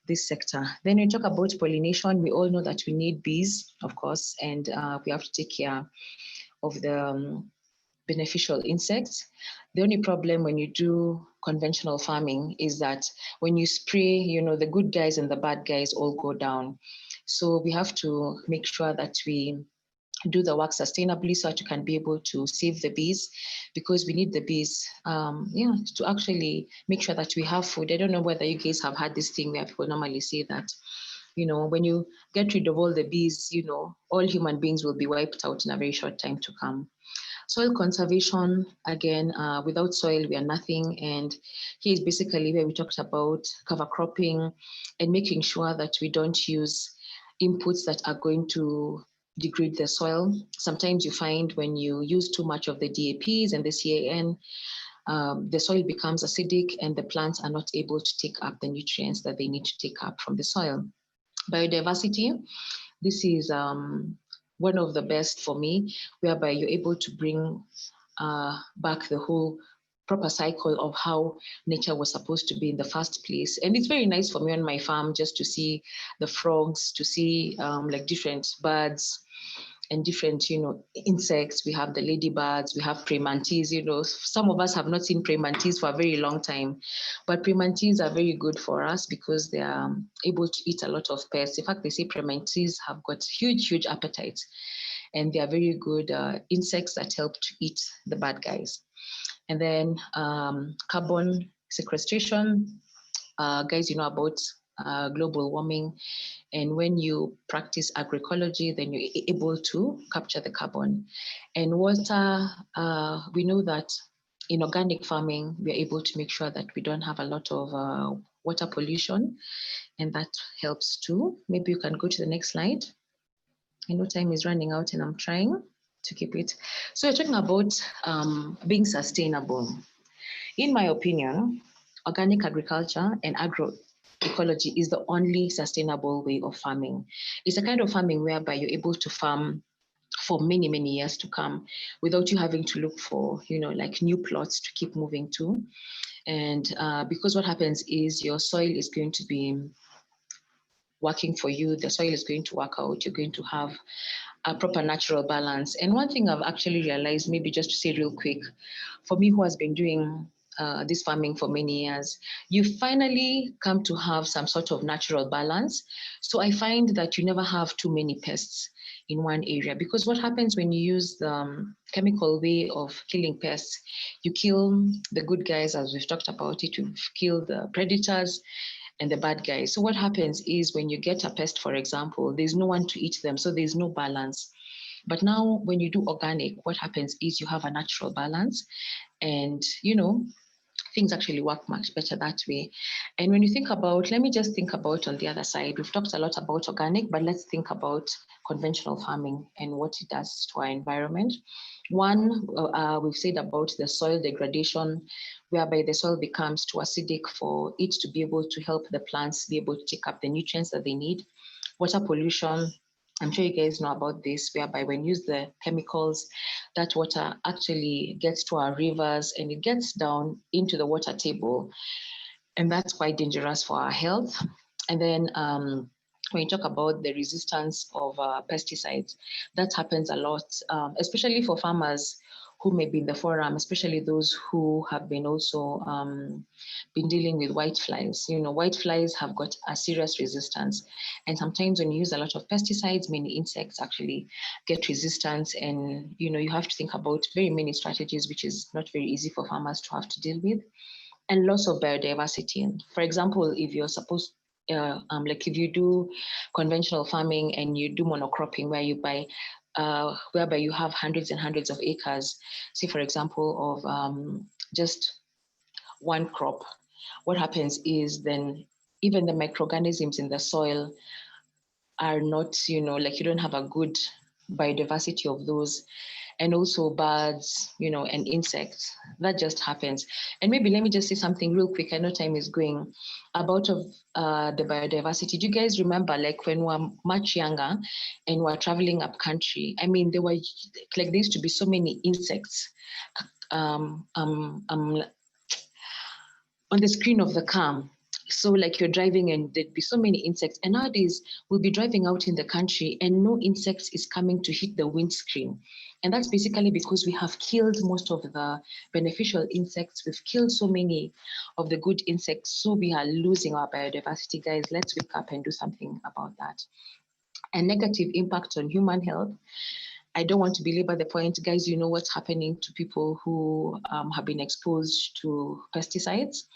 this sector. Then we talk about pollination. We all know that we need bees, of course, and we have to take care of the beneficial insects. The only problem when you do conventional farming is that when you spray, the good guys and the bad guys all go down. So we have to make sure that we do the work sustainably so that you can be able to save the bees, because we need the bees to actually make sure that we have food. I don't know whether you guys have had this thing where people normally say that, when you get rid of all the bees, all human beings will be wiped out in a very short time to come. Soil conservation, again, without soil, we are nothing. And here is basically where we talked about cover cropping and making sure that we don't use inputs that are going to degrade the soil. Sometimes you find when you use too much of the DAPs and the CAN, the soil becomes acidic and the plants are not able to take up the nutrients that they need to take up from the soil. Biodiversity, this is one of the best for me, whereby you're able to bring back the whole proper cycle of how nature was supposed to be in the first place. And it's very nice for me on my farm just to see the frogs, to see like different birds and different, insects. We have the ladybirds, we have praying mantis. Some of us have not seen praying mantis for a very long time, but praying mantis are very good for us because they are able to eat a lot of pests. In fact, they say praying mantis have got huge appetites, and they are very good insects that help to eat the bad guys. And then carbon sequestration. Guys, you know about global warming. And when you practice agroecology, then you're able to capture the carbon. And water, we know that in organic farming, we're able to make sure that we don't have a lot of water pollution, and that helps too. Maybe you can go to the next slide. I know time is running out and I'm trying to keep it. So you're talking about being sustainable. In my opinion, organic agriculture and agroecology is the only sustainable way of farming. It's a kind of farming whereby you're able to farm for many, many years to come without you having to look for, like new plots to keep moving to. And because what happens is your soil is going to be working for you, the soil is going to work out, you're going to have a proper natural balance. And one thing I've actually realized, maybe just to say real quick, for me who has been doing this farming for many years, you finally come to have some sort of natural balance. So I find that you never have too many pests in one area, because what happens when you use the chemical way of killing pests, you kill the good guys, as we've talked about it, you kill the predators and the bad guys. So what happens is when you get a pest, for example, there's no one to eat them, so there's no balance. But now when you do organic, what happens is you have a natural balance, and things actually work much better that way. And when you think about, let me just think about on the other side, we've talked a lot about organic, but let's think about conventional farming and what it does to our environment. One, we've said about the soil degradation, whereby the soil becomes too acidic for it to be able to help the plants be able to take up the nutrients that they need. Water pollution, I'm sure you guys know about this, whereby when you use the chemicals, that water actually gets to our rivers and it gets down into the water table. And that's quite dangerous for our health. And then when you talk about the resistance of pesticides, that happens a lot, especially for farmers who may be in the forum, especially those who have been also been dealing with whiteflies. Whiteflies have got a serious resistance. And sometimes when you use a lot of pesticides, many insects actually get resistance. And, you have to think about very many strategies, which is not very easy for farmers to have to deal with. And loss of biodiversity. For example, if you're supposed like if you do conventional farming and you do monocropping whereby you have hundreds and hundreds of acres, say for example of just one crop, what happens is then even the microorganisms in the soil are not, like you don't have a good biodiversity of those. And also birds, and insects. That just happens. And maybe let me just say something real quick. I know time is going. About the biodiversity. Do you guys remember, like when we were much younger and we were traveling up country? I mean, there used to be so many insects on the screen of the car. So like you're driving and there'd be so many insects. And nowadays we'll be driving out in the country and no insects is coming to hit the windscreen. And that's basically because we have killed most of the beneficial insects. We've killed so many of the good insects. So we are losing our biodiversity. Guys, let's wake up and do something about that. And negative impact on human health. I don't want to belabor the point. Guys, you know what's happening to people who have been exposed to pesticides.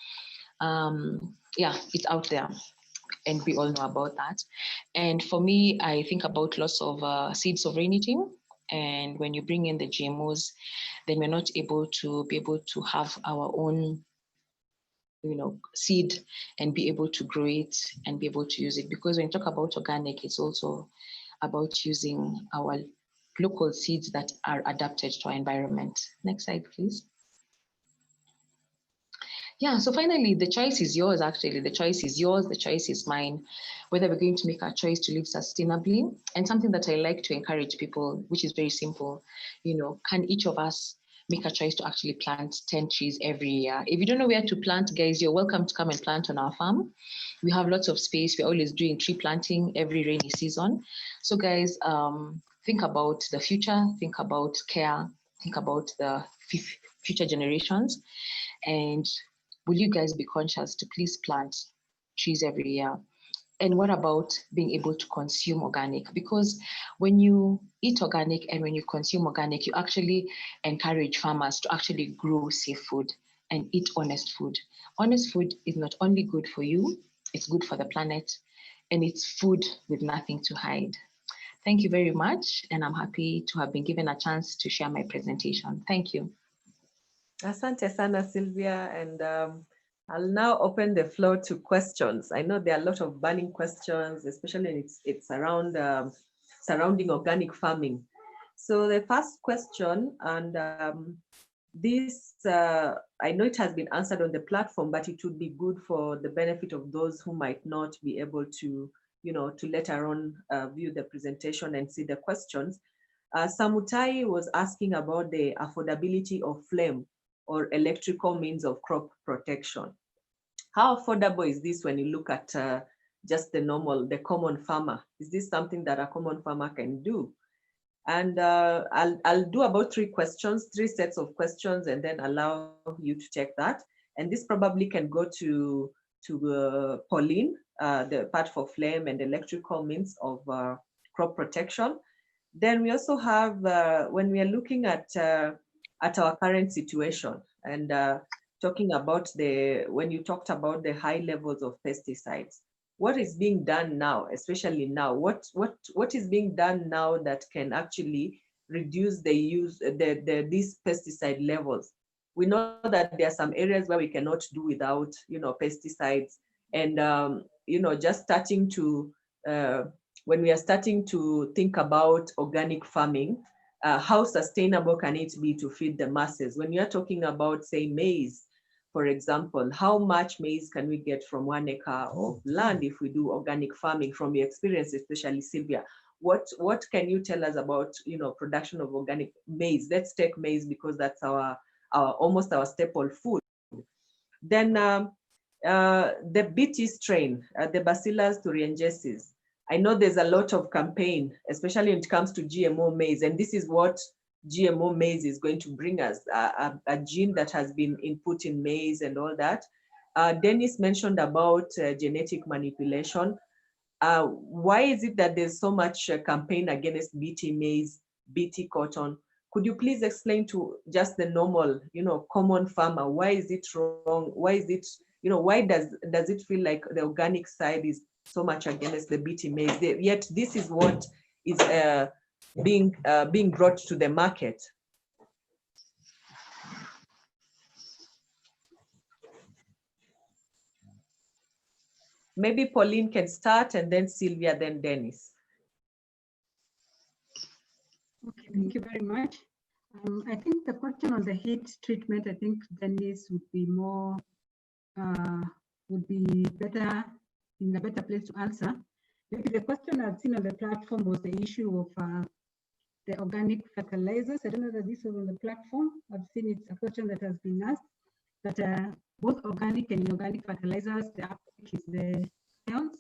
Yeah, it's out there. And we all know about that. And for me, I think about loss of seed sovereignty. And when you bring in the GMOs, then we're not able to have our own, seed and be able to grow it and be able to use it. Because when you talk about organic, it's also about using our local seeds that are adapted to our environment. Next slide, please. Yeah, so finally, the choice is yours, actually. The choice is yours, the choice is mine, whether we're going to make a choice to live sustainably. And something that I like to encourage people, which is very simple, can each of us make a choice to actually plant 10 trees every year? If you don't know where to plant, guys, you're welcome to come and plant on our farm. We have lots of space. We're always doing tree planting every rainy season. So guys, think about the future, think about care, think about the future generations. And will you guys be conscious to please plant trees every year? And what about being able to consume organic? Because when you eat organic and when you consume organic, you actually encourage farmers to actually grow safe food and eat honest food. Honest food is not only good for you, it's good for the planet, and it's food with nothing to hide. Thank you very much, and I'm happy to have been given a chance to share my presentation. Thank you. Asante sana, Sylvia, and I'll now open the floor to questions. I know there are a lot of burning questions, especially it's around surrounding organic farming. So the first question, and this, I know it has been answered on the platform, but it would be good for the benefit of those who might not be able to, to later on view the presentation and see the questions. Samutai was asking about the affordability of flame or electrical means of crop protection. How affordable is this when you look at just the common farmer? Is this something that a common farmer can do? And I'll do about three sets of questions, and then allow you to check that. And this probably can go to Pauline, the part for flame and electrical means of crop protection. Then we also have, when we are looking at our current situation and talking about when you talked about the high levels of pesticides, what is being done now, especially now? What is being done now that can actually reduce the use these pesticide levels? We know that there are some areas where we cannot do without pesticides, and just starting to when we are starting to think about organic farming, how sustainable can it be to feed the masses? When you're talking about, say, maize, for example, how much maize can we get from 1 acre of land if we do organic farming? From your experience, especially Sylvia, what can you tell us about production of organic maize? Let's take maize because that's our almost our staple food. Then the BT strain, the Bacillus thuringiensis. I know there's a lot of campaign, especially when it comes to GMO maize, and this is what GMO maize is going to bring us, a gene that has been input in maize and all that. Dennis mentioned about genetic manipulation. Why is it that there's so much campaign against BT maize, BT cotton? Could you please explain to just the normal, common farmer, why is it wrong? Why is it, why does it feel like the organic side is so much against the BT maize? Yet this is what is being brought to the market. Maybe Pauline can start, and then Sylvia, then Dennis. Okay, thank you very much. I think the question on the heat treatment, I think Dennis would be more, would be better, in a better place to answer. Maybe the question I've seen on the platform was the issue of the organic fertilizers. I don't know that this was on the platform. I've seen it's a question that has been asked, that both organic and inorganic fertilizers, the uptake is the ions.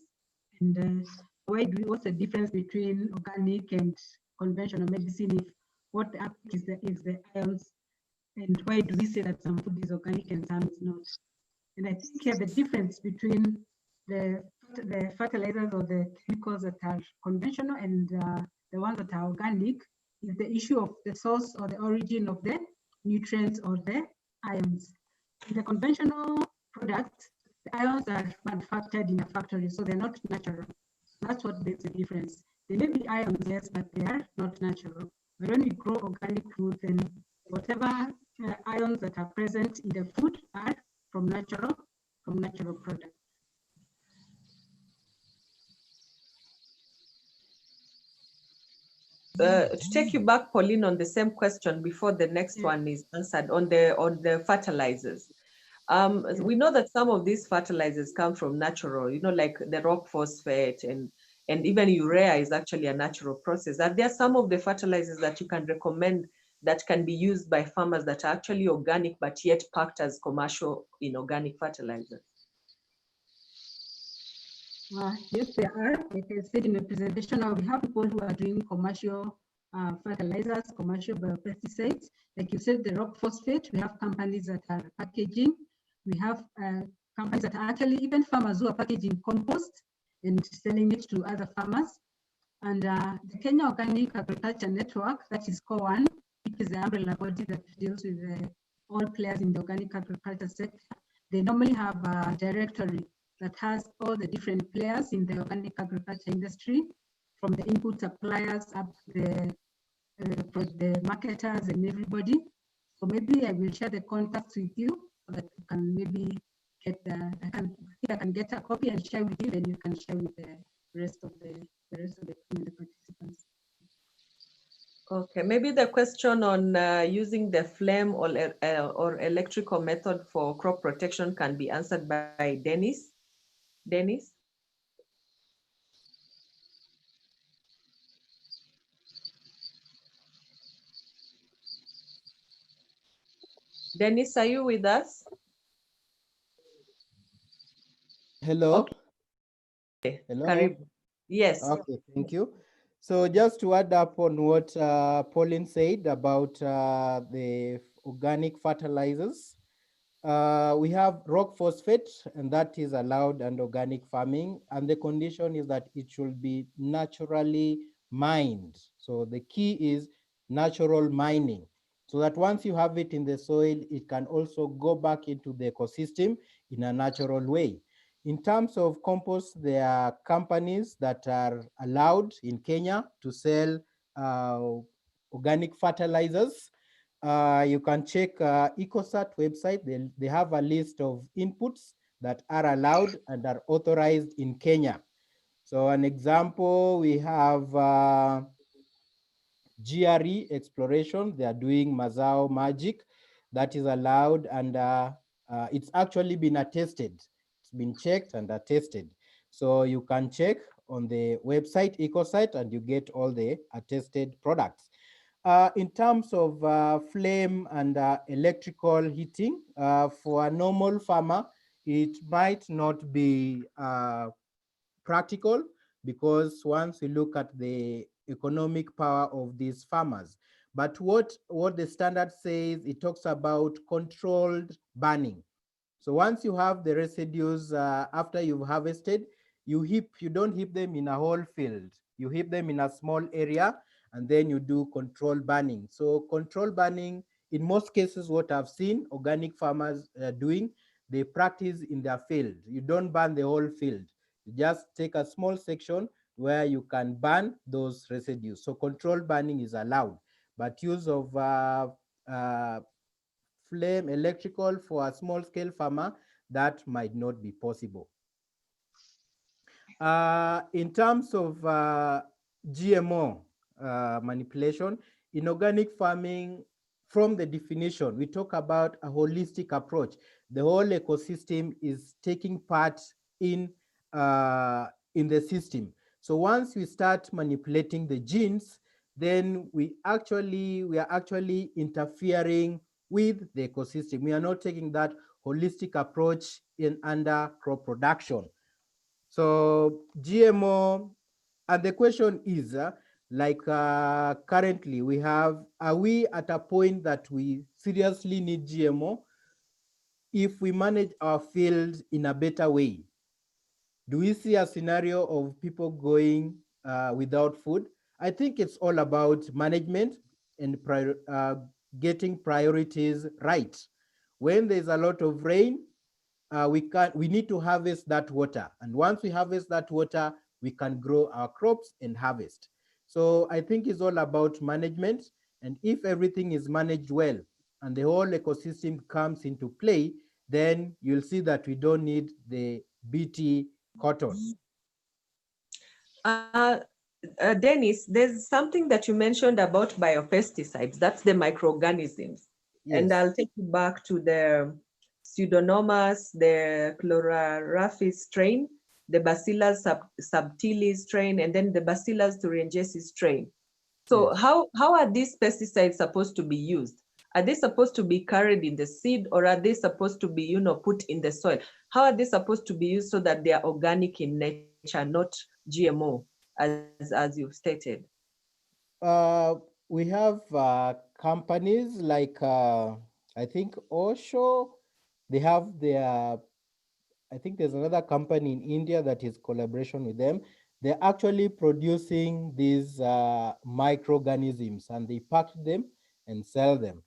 And what's the difference between organic and conventional medicine if what the uptake is the ions? And why do we say that some food is organic and some is not? And I think here the difference between the fertilizers or the chemicals that are conventional and the ones that are organic is the issue of the source or the origin of the nutrients or the ions. In the conventional products, the ions are manufactured in a factory, so they're not natural. That's what makes the difference. They may be ions, yes, but they are not natural. But when we grow organic food, then whatever ions that are present in the food are from natural products. To take you back, Pauline, on the same question before the next one is answered on the fertilizers. We know that some of these fertilizers come from natural, like the rock phosphate and even urea is actually a natural process. Are there some of the fertilizers that you can recommend that can be used by farmers that are actually organic but yet packed as commercial inorganic fertilizers? Yes, there are. Like I said in the presentation, now we have people who are doing commercial fertilizers, commercial biopesticides. Like you said, the rock phosphate, we have companies that are packaging. We have companies that are actually even farmers who are packaging compost. and selling it to other farmers. And the Kenya Organic Agriculture Network, that is COAN, which is the umbrella body that deals with all players in the organic agriculture sector. They normally have a directory that has all the different players in the organic agriculture industry, from the input suppliers up to the marketers and everybody. So maybe I will share the contacts with you so that you can maybe get I can get a copy and share with you, and you can share with the rest of the participants. Okay, maybe the question on using the flame or electrical method for crop protection can be answered by Dennis. Dennis? Dennis, are you with us? Hello. Okay. Hello. Karibu. Yes. Okay, thank you. So just to add up on what Pauline said about the organic fertilizers, we have rock phosphate, and that is allowed under organic farming. And the condition is that it should be naturally mined. So the key is natural mining, so that once you have it in the soil, it can also go back into the ecosystem in a natural way. In terms of compost, there are companies that are allowed in Kenya to sell organic fertilizers. You can check EcoSat website. They have a list of inputs that are allowed and are authorized in Kenya. So an example, we have GRE exploration. They are doing Mazao Magic. That is allowed, and it's actually been attested. It's been checked and attested. So you can check on the website, EcoSite, and you get all the attested products. In terms of flame and electrical heating, for a normal farmer, it might not be practical, because once we look at the economic power of these farmers. But what the standard says, it talks about controlled burning. So once you have the residues after you've harvested, you don't heap them in a whole field. You heap them in a small area, and then you do control burning. So control burning, in most cases, what I've seen organic farmers doing, they practice in their field. You don't burn the whole field. You just take a small section where you can burn those residues. So control burning is allowed, but use of flame electrical for a small scale farmer, that might not be possible. In terms of GMO manipulation, in organic farming, from the definition, we talk about a holistic approach. The whole ecosystem is taking part in the system. So once we start manipulating the genes, then we are actually interfering with the ecosystem. We are not taking that holistic approach under crop production. So GMO, and the question is, currently are we at a point that we seriously need GMO if we manage our fields in a better way? Do we see a scenario of people going without food? I think it's all about management and getting priorities right. When there's a lot of rain, we need to harvest that water. And once we harvest that water, we can grow our crops and harvest. So I think it's all about management. And if everything is managed well and the whole ecosystem comes into play, then you'll see that we don't need the BT cotton. Dennis, there's something that you mentioned about biopesticides. That's the microorganisms. Yes. And I'll take you back to the Pseudomonas, the Chlorophyll strain, the Bacillus subtilis strain, and then the Bacillus thuringiensis strain. So yes, how are these pesticides supposed to be used? Are they supposed to be carried in the seed, or are they supposed to be, put in the soil? How are they supposed to be used so that they are organic in nature, not GMO, as you've stated? We have companies like, I think Osho, they have their I think there's another company in India that is collaboration with them. They're actually producing these microorganisms, and they pack them and sell them.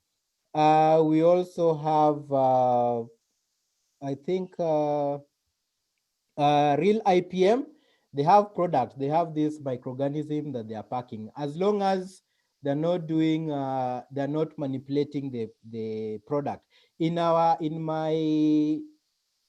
We also have, I think, real IPM. They have products. They have this microorganism that they are packing. As long as they're not doing, they're not manipulating the product. In my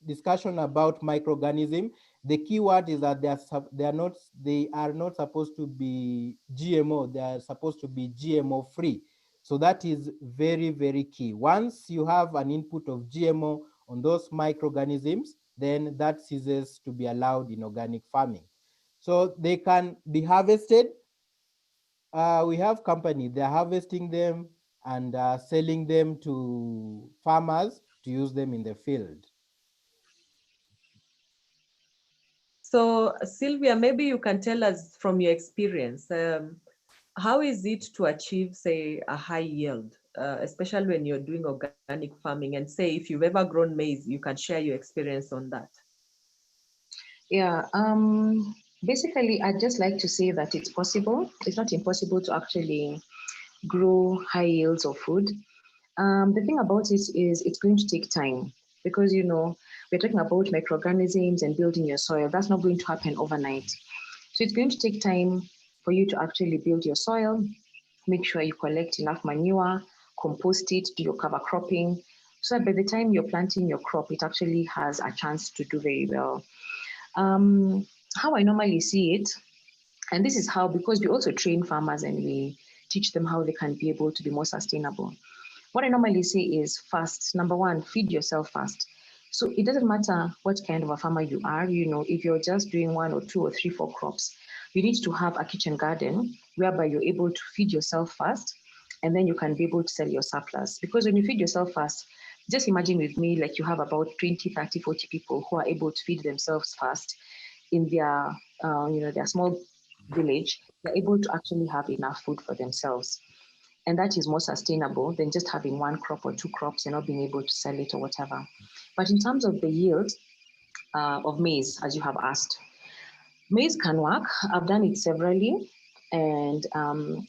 discussion about microorganism, the key word is that they are not supposed to be GMO. They are supposed to be GMO free. So that is very, very key. Once you have an input of GMO on those microorganisms, then that ceases to be allowed in organic farming. So they can be harvested. We have companies, they're harvesting them and selling them to farmers to use them in the field. So Sylvia, maybe you can tell us from your experience, how is it to achieve, say, a high yield, especially when you're doing organic farming? And say, if you've ever grown maize, you can share your experience on that. Yeah, basically, I'd just like to say that it's possible. It's not impossible to actually grow high yields of food. The thing about it is it's going to take time because, you know, we're talking about microorganisms and building your soil. That's not going to happen overnight. So it's going to take time for you to actually build your soil, make sure you collect enough manure, compost it, do your cover cropping, so that by the time you're planting your crop, it actually has a chance to do very well. How I normally see it, and this is how, because we also train farmers and we teach them how they can be able to be more sustainable. What I normally say is first, number one, feed yourself first. So it doesn't matter what kind of a farmer you are, you know, if you're just doing 1 or 2 or 3, 4 crops, you need to have a kitchen garden whereby you're able to feed yourself first, and then you can be able to sell your surplus. Because when you feed yourself first, just imagine with me, like you have about 20, 30, 40 people who are able to feed themselves first in their, you know, their small village. They're able to actually have enough food for themselves. And that is more sustainable than just having 1 crop or 2 crops and not being able to sell it or whatever. But in terms of the yield of maize, as you have asked, maize can work. I've done it severally. And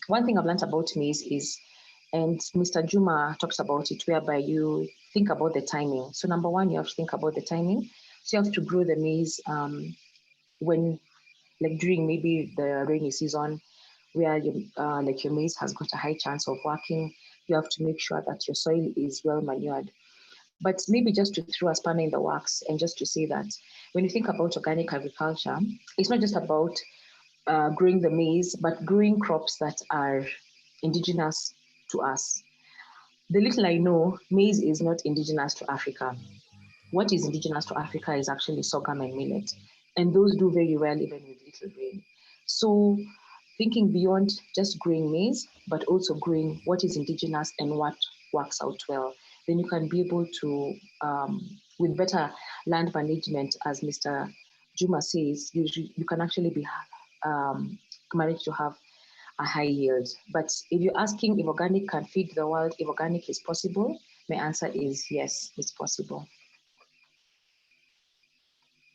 one thing I've learned about maize is, and Mr. Juma talks about it, whereby you think about the timing. So number one, you have to think about the timing. So you have to grow the maize when, like during maybe the rainy season, where like your maize has got a high chance of working. You have to make sure that your soil is well manured. But maybe just to throw a spanner in the works and just to say that when you think about organic agriculture, it's not just about growing the maize, but growing crops that are indigenous to us. The little I know, maize is not indigenous to Africa. What is indigenous to Africa is actually sorghum and millet. And those do very well even with little rain. So thinking beyond just growing maize, but also growing what is indigenous and what works out well, then you can be able to, with better land management, as Mr. Juma says, you can actually be manage to have a high yield. But if you're asking if organic can feed the world, if organic is possible, my answer is yes, it's possible.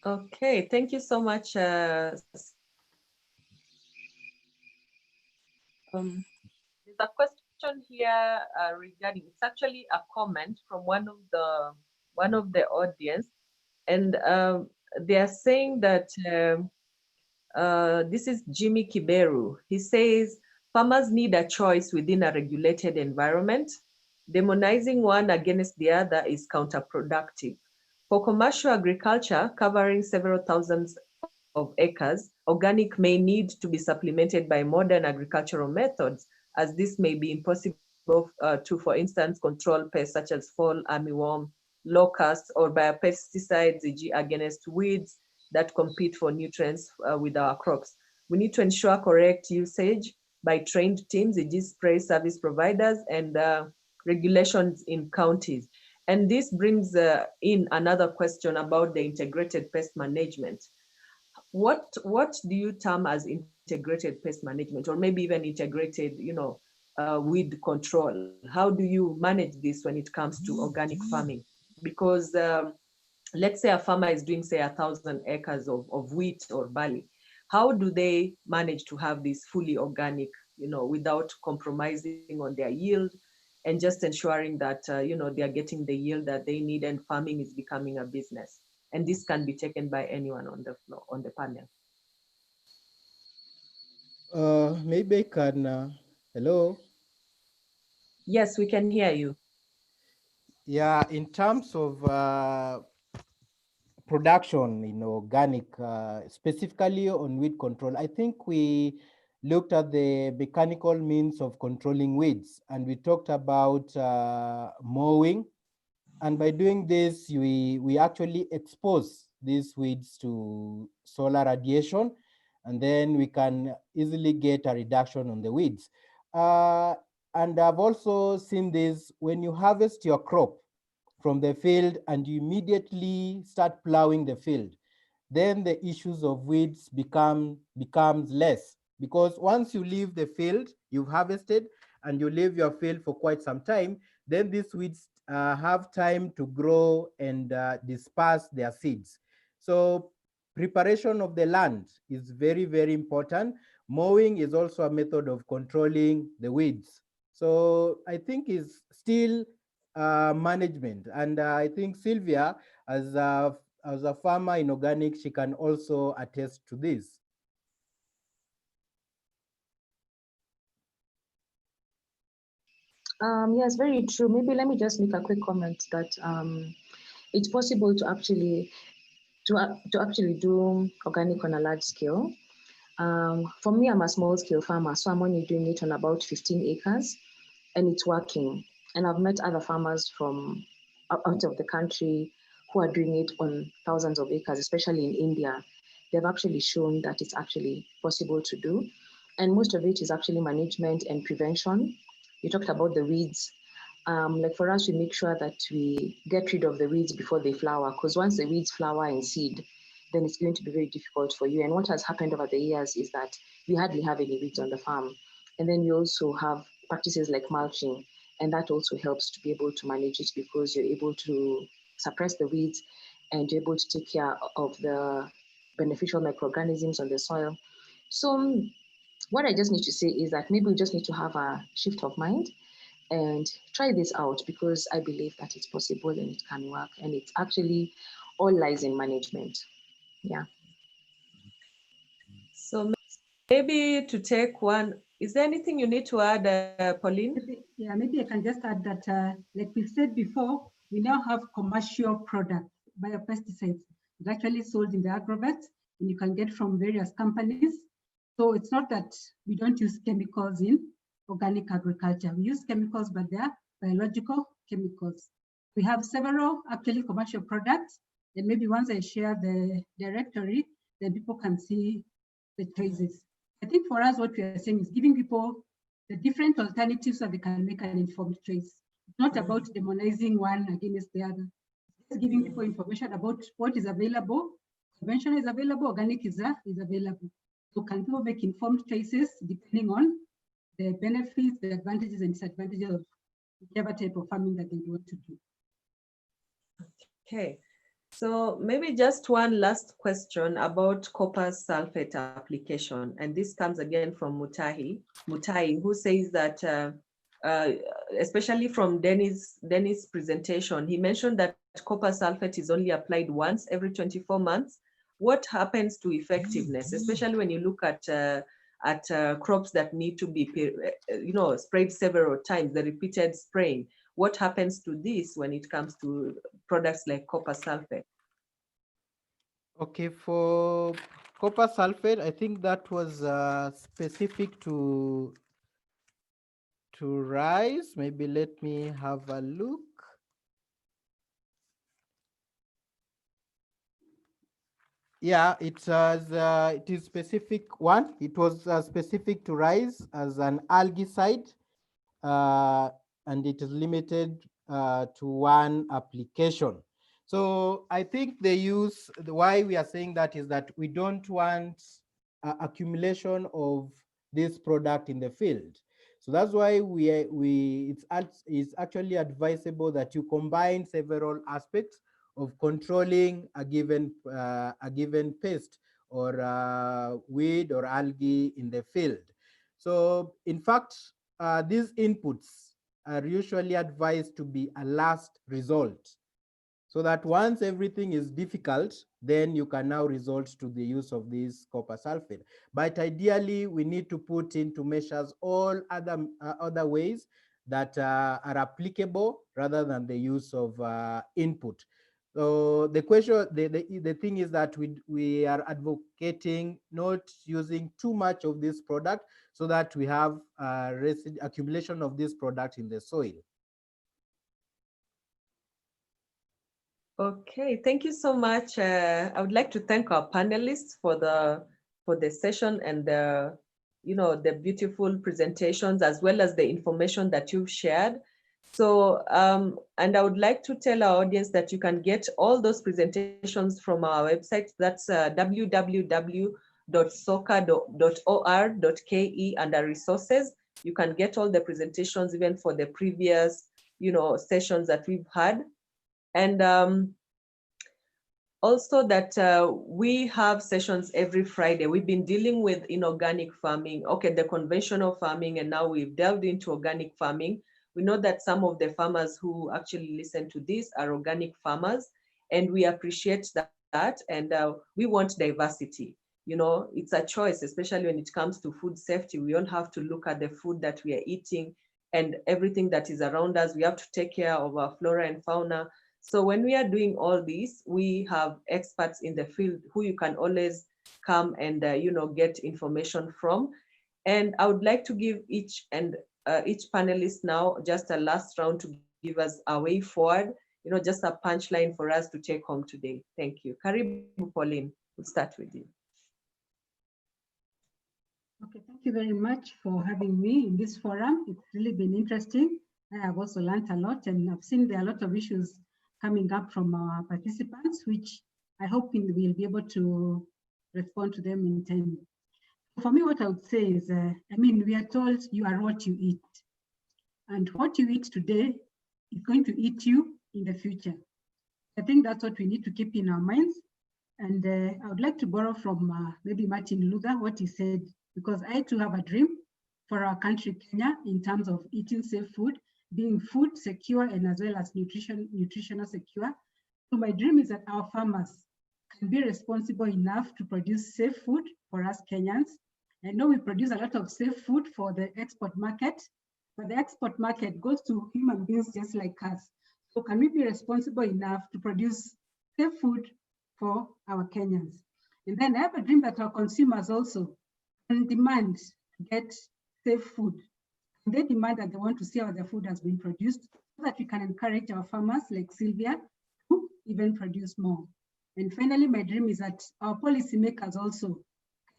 Okay, thank you so much. There's a question here regarding, it's actually a comment from one of the audience, and they are saying that this is Jimmy Kiberu. He says farmers need a choice within a regulated environment. Demonizing one against the other is counterproductive. For commercial agriculture covering several thousands of acres, organic may need to be supplemented by modern agricultural methods, as this may be impossible to, for instance, control pests such as fall armyworm, locusts, or bio-pesticides, e.g. against weeds that compete for nutrients with our crops. We need to ensure correct usage by trained teams, e.g. spray service providers, and regulations in counties. And this brings in another question about the integrated pest management. What do you term as integrated pest management, or maybe even integrated, weed control? How do you manage this when it comes to organic farming? Because let's say a farmer is doing, say, 1,000 acres of wheat or barley. How do they manage to have this fully organic, without compromising on their yield, and just ensuring that, they are getting the yield that they need, and farming is becoming a business? And this can be taken by anyone on the floor, on the panel. Maybe I can, hello? Yes, we can hear you. Yeah, in terms of production in organic, specifically on weed control, I think we looked at the mechanical means of controlling weeds, and we talked about mowing. And by doing this, we actually expose these weeds to solar radiation, and then we can easily get a reduction on the weeds. And I've also seen this when you harvest your crop from the field and you immediately start plowing the field, then the issues of weeds becomes less, because once you leave the field, you've harvested and you leave your field for quite some time, then these weeds have time to grow and disperse their seeds. So preparation of the land is very, very important. Mowing is also a method of controlling the weeds. So I think is still management. And I think Sylvia, as a farmer in organic, she can also attest to this. Yes, very true. Maybe let me just make a quick comment that it's possible to actually do organic on a large scale. For me, I'm a small scale farmer, so I'm only doing it on about 15 acres, and it's working. And I've met other farmers from out of the country who are doing it on thousands of acres, especially in India. They've actually shown that it's actually possible to do. And most of it is actually management and prevention. You talked about the weeds. Like for us, we make sure that we get rid of the weeds before they flower, because once the weeds flower and seed, then it's going to be very difficult for you. And what has happened over the years is that we hardly have any weeds on the farm. And then we also have practices like mulching, and that also helps to be able to manage it, because you're able to suppress the weeds and you're able to take care of the beneficial microorganisms on the soil. So what I just need to say is that maybe we just need to have a shift of mind and try this out, because I believe that it's possible and it can work, and it's actually all lies in management. Yeah. So maybe to take one, is there anything you need to add, Pauline? Maybe I can just add that, like we said before, we now have commercial products, biopesticides, that actually sold in the agrovet, and you can get from various companies. So it's not that we don't use chemicals in organic agriculture. We use chemicals, but they are biological chemicals. We have several actually commercial products, and maybe once I share the directory, then people can see the choices. I think for us, what we are saying is giving people the different alternatives so they can make an informed choice. It's not about demonizing one against the other. It's giving people information about what is available. Conventional is available, organic is available. So can people make informed choices depending on the benefits, the advantages and disadvantages of whichever type of farming that they want to do. Okay. So maybe just one last question about copper sulfate application. And this comes again from Mutai, who says that, especially from Dennis' presentation, he mentioned that copper sulfate is only applied once every 24 months. What happens to effectiveness, especially when you look at crops that need to be, sprayed several times, the repeated spraying? What happens to this when it comes to products like copper sulfate? Okay, for copper sulfate, I think that was specific to rice. Maybe let me have a look. Yeah, it is specific one. It was specific to rice as an algicide, and it is limited to one application. So I think why we are saying that is that we don't want accumulation of this product in the field. So that's why it's actually advisable that you combine several aspects of controlling a given pest or weed or algae in the field. So in fact, these inputs are usually advised to be a last result, so that once everything is difficult, then you can now resort to the use of this copper sulfate. But ideally, we need to put into measures all other ways that are applicable rather than the use of input. So the question, the thing is that we are advocating not using too much of this product so that we have accumulation of this product in the soil. Okay, thank you so much. I would like to thank our panelists for the session and the beautiful presentations as well as the information that you've shared. So and I would like to tell our audience that you can get all those presentations from our website. That's www.soca.or.ke under resources. You can get all the presentations even for the previous sessions that we've had. And also that we have sessions every Friday. We've been dealing with inorganic farming, okay, the conventional farming, and now we've delved into organic farming. We know that some of the farmers who actually listen to this are organic farmers, and we appreciate that, and we want diversity. It's a choice, especially when it comes to food safety. We all have to look at the food that we are eating and everything that is around us. We have to take care of our flora and fauna. So when we are doing all this, we have experts in the field who you can always come and get information from. And I would like to give each panelist now just a last round to give us a way forward, just a punchline for us to take home today. Thank you. Karibu, Pauline, we'll start with you. Okay, thank you very much for having me in this forum. It's really been interesting. I have also learned a lot, and I've seen there are a lot of issues coming up from our participants, which I hope we'll be able to respond to them in time. For me, what I would say is, we are told you are what you eat. And what you eat today is going to eat you in the future. I think that's what we need to keep in our minds. And I would like to borrow from maybe Martin Luther, what he said, because I too have a dream for our country, Kenya, in terms of eating safe food, being food secure and as well as nutritional secure. So my dream is that our farmers can be responsible enough to produce safe food for us Kenyans. I know we produce a lot of safe food for the export market, but the export market goes to human beings just like us. So can we be responsible enough to produce safe food for our Kenyans? And then I have a dream that our consumers also can demand to get safe food. And they demand that they want to see how their food has been produced so that we can encourage our farmers like Sylvia to even produce more. And finally, my dream is that our policymakers also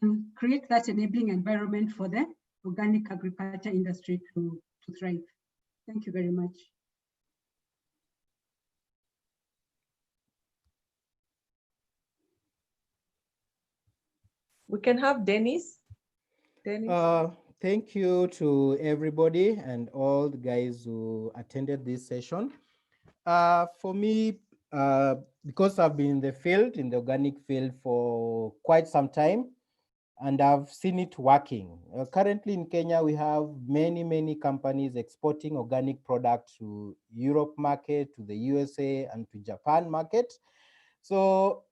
can create that enabling environment for the organic agriculture industry to thrive. Thank you very much. We can have Dennis. Thank you to everybody and all the guys who attended this session. For me, because I've been in the field, in the organic field for quite some time, and I've seen it working. Currently in Kenya, we have many companies exporting organic products to Europe market, to the USA, and to Japan market. So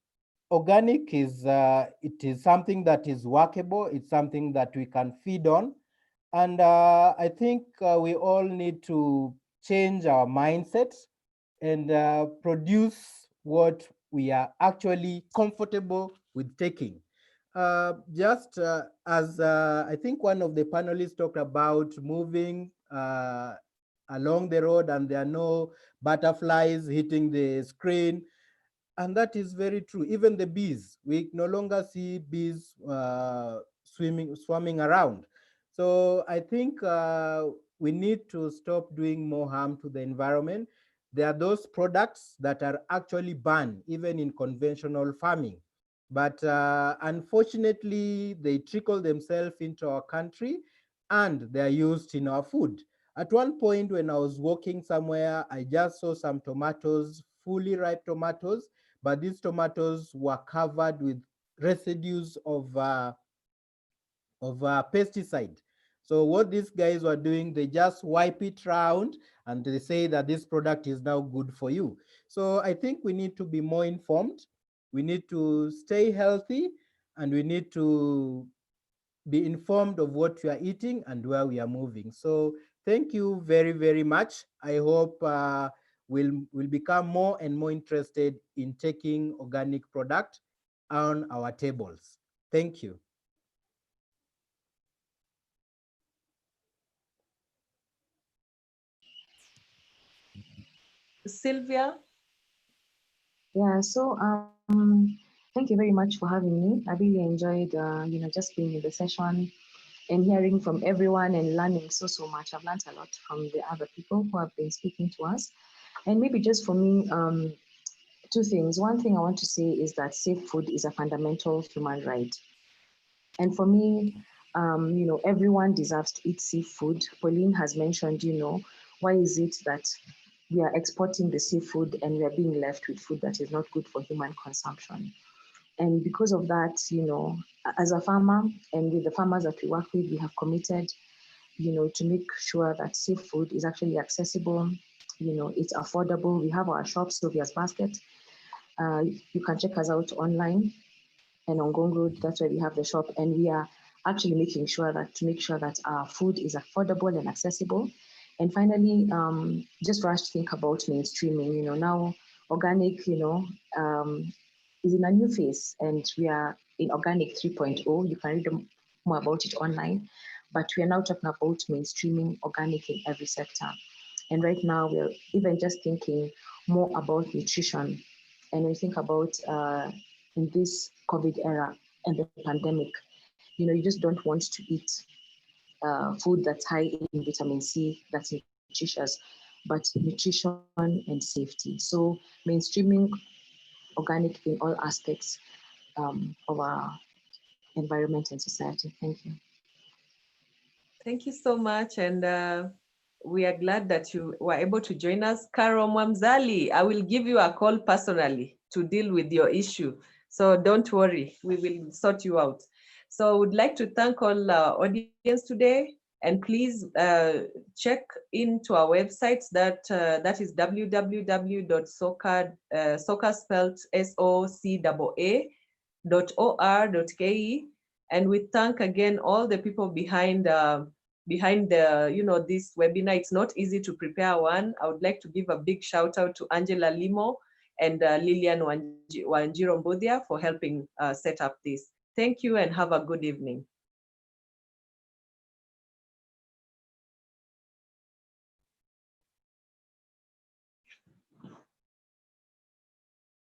organic is it is something that is workable. It's something that we can feed on, and I think we all need to change our mindset and produce what we are actually comfortable with taking. Just as I think one of the panelists talked about moving along the road and there are no butterflies hitting the screen. And that is very true. Even the bees, we no longer see bees swarming around. So I think we need to stop doing more harm to the environment. There are those products that are actually banned, even in conventional farming. But unfortunately, they trickle themselves into our country and they're used in our food. At one point when I was walking somewhere, I just saw some tomatoes fully ripe tomatoes, but these tomatoes were covered with residues of pesticide. So what these guys were doing, they just wipe it round and they say that this product is now good for you. So I think we need to be more informed. We need to stay healthy, and we need to be informed of what we are eating and where we are moving. So thank you very, very much. I hope we'll become more and more interested in taking organic product on our tables. Thank you. Sylvia? Yeah, so thank you very much for having me. I really enjoyed, just being in the session and hearing from everyone and learning so much. I've learned a lot from the other people who have been speaking to us. And maybe just for me, two things. One thing I want to say is that safe food is a fundamental human right. And for me, everyone deserves to eat seafood. Pauline has mentioned, why is it that we are exporting the seafood and we are being left with food that is not good for human consumption? And because of that, as a farmer and with the farmers that we work with, we have committed, to make sure that seafood is actually accessible, it's affordable. We have our shop, Sylvia's Basket. You can check us out online and on Gong Road, that's where we have the shop. And we are actually making sure that our food is affordable and accessible. And finally, just for us to think about mainstreaming, now organic, is in a new phase, and we are in organic 3.0. You can read more about it online, but we are now talking about mainstreaming organic in every sector. And right now we're even just thinking more about nutrition. And we think about in this COVID era and the pandemic, you just don't want to eat food that's high in vitamin C, that's nutritious, but nutrition and safety. So mainstreaming organic in all aspects of our environment and society. Thank you. Thank you so much. And we are glad that you were able to join us. Carol Mwamzali, I will give you a call personally to deal with your issue. So don't worry, we will sort you out. So I would like to thank all our audience today. And please check into our websites that is www.soccer, spelled SOCAA.or.ke. And we thank again all the people behind the this webinar. It's not easy to prepare one. I would like to give a big shout out to Angela Limo and Lilian Wanjiro Mbudia for helping set up this. Thank you and have a good evening.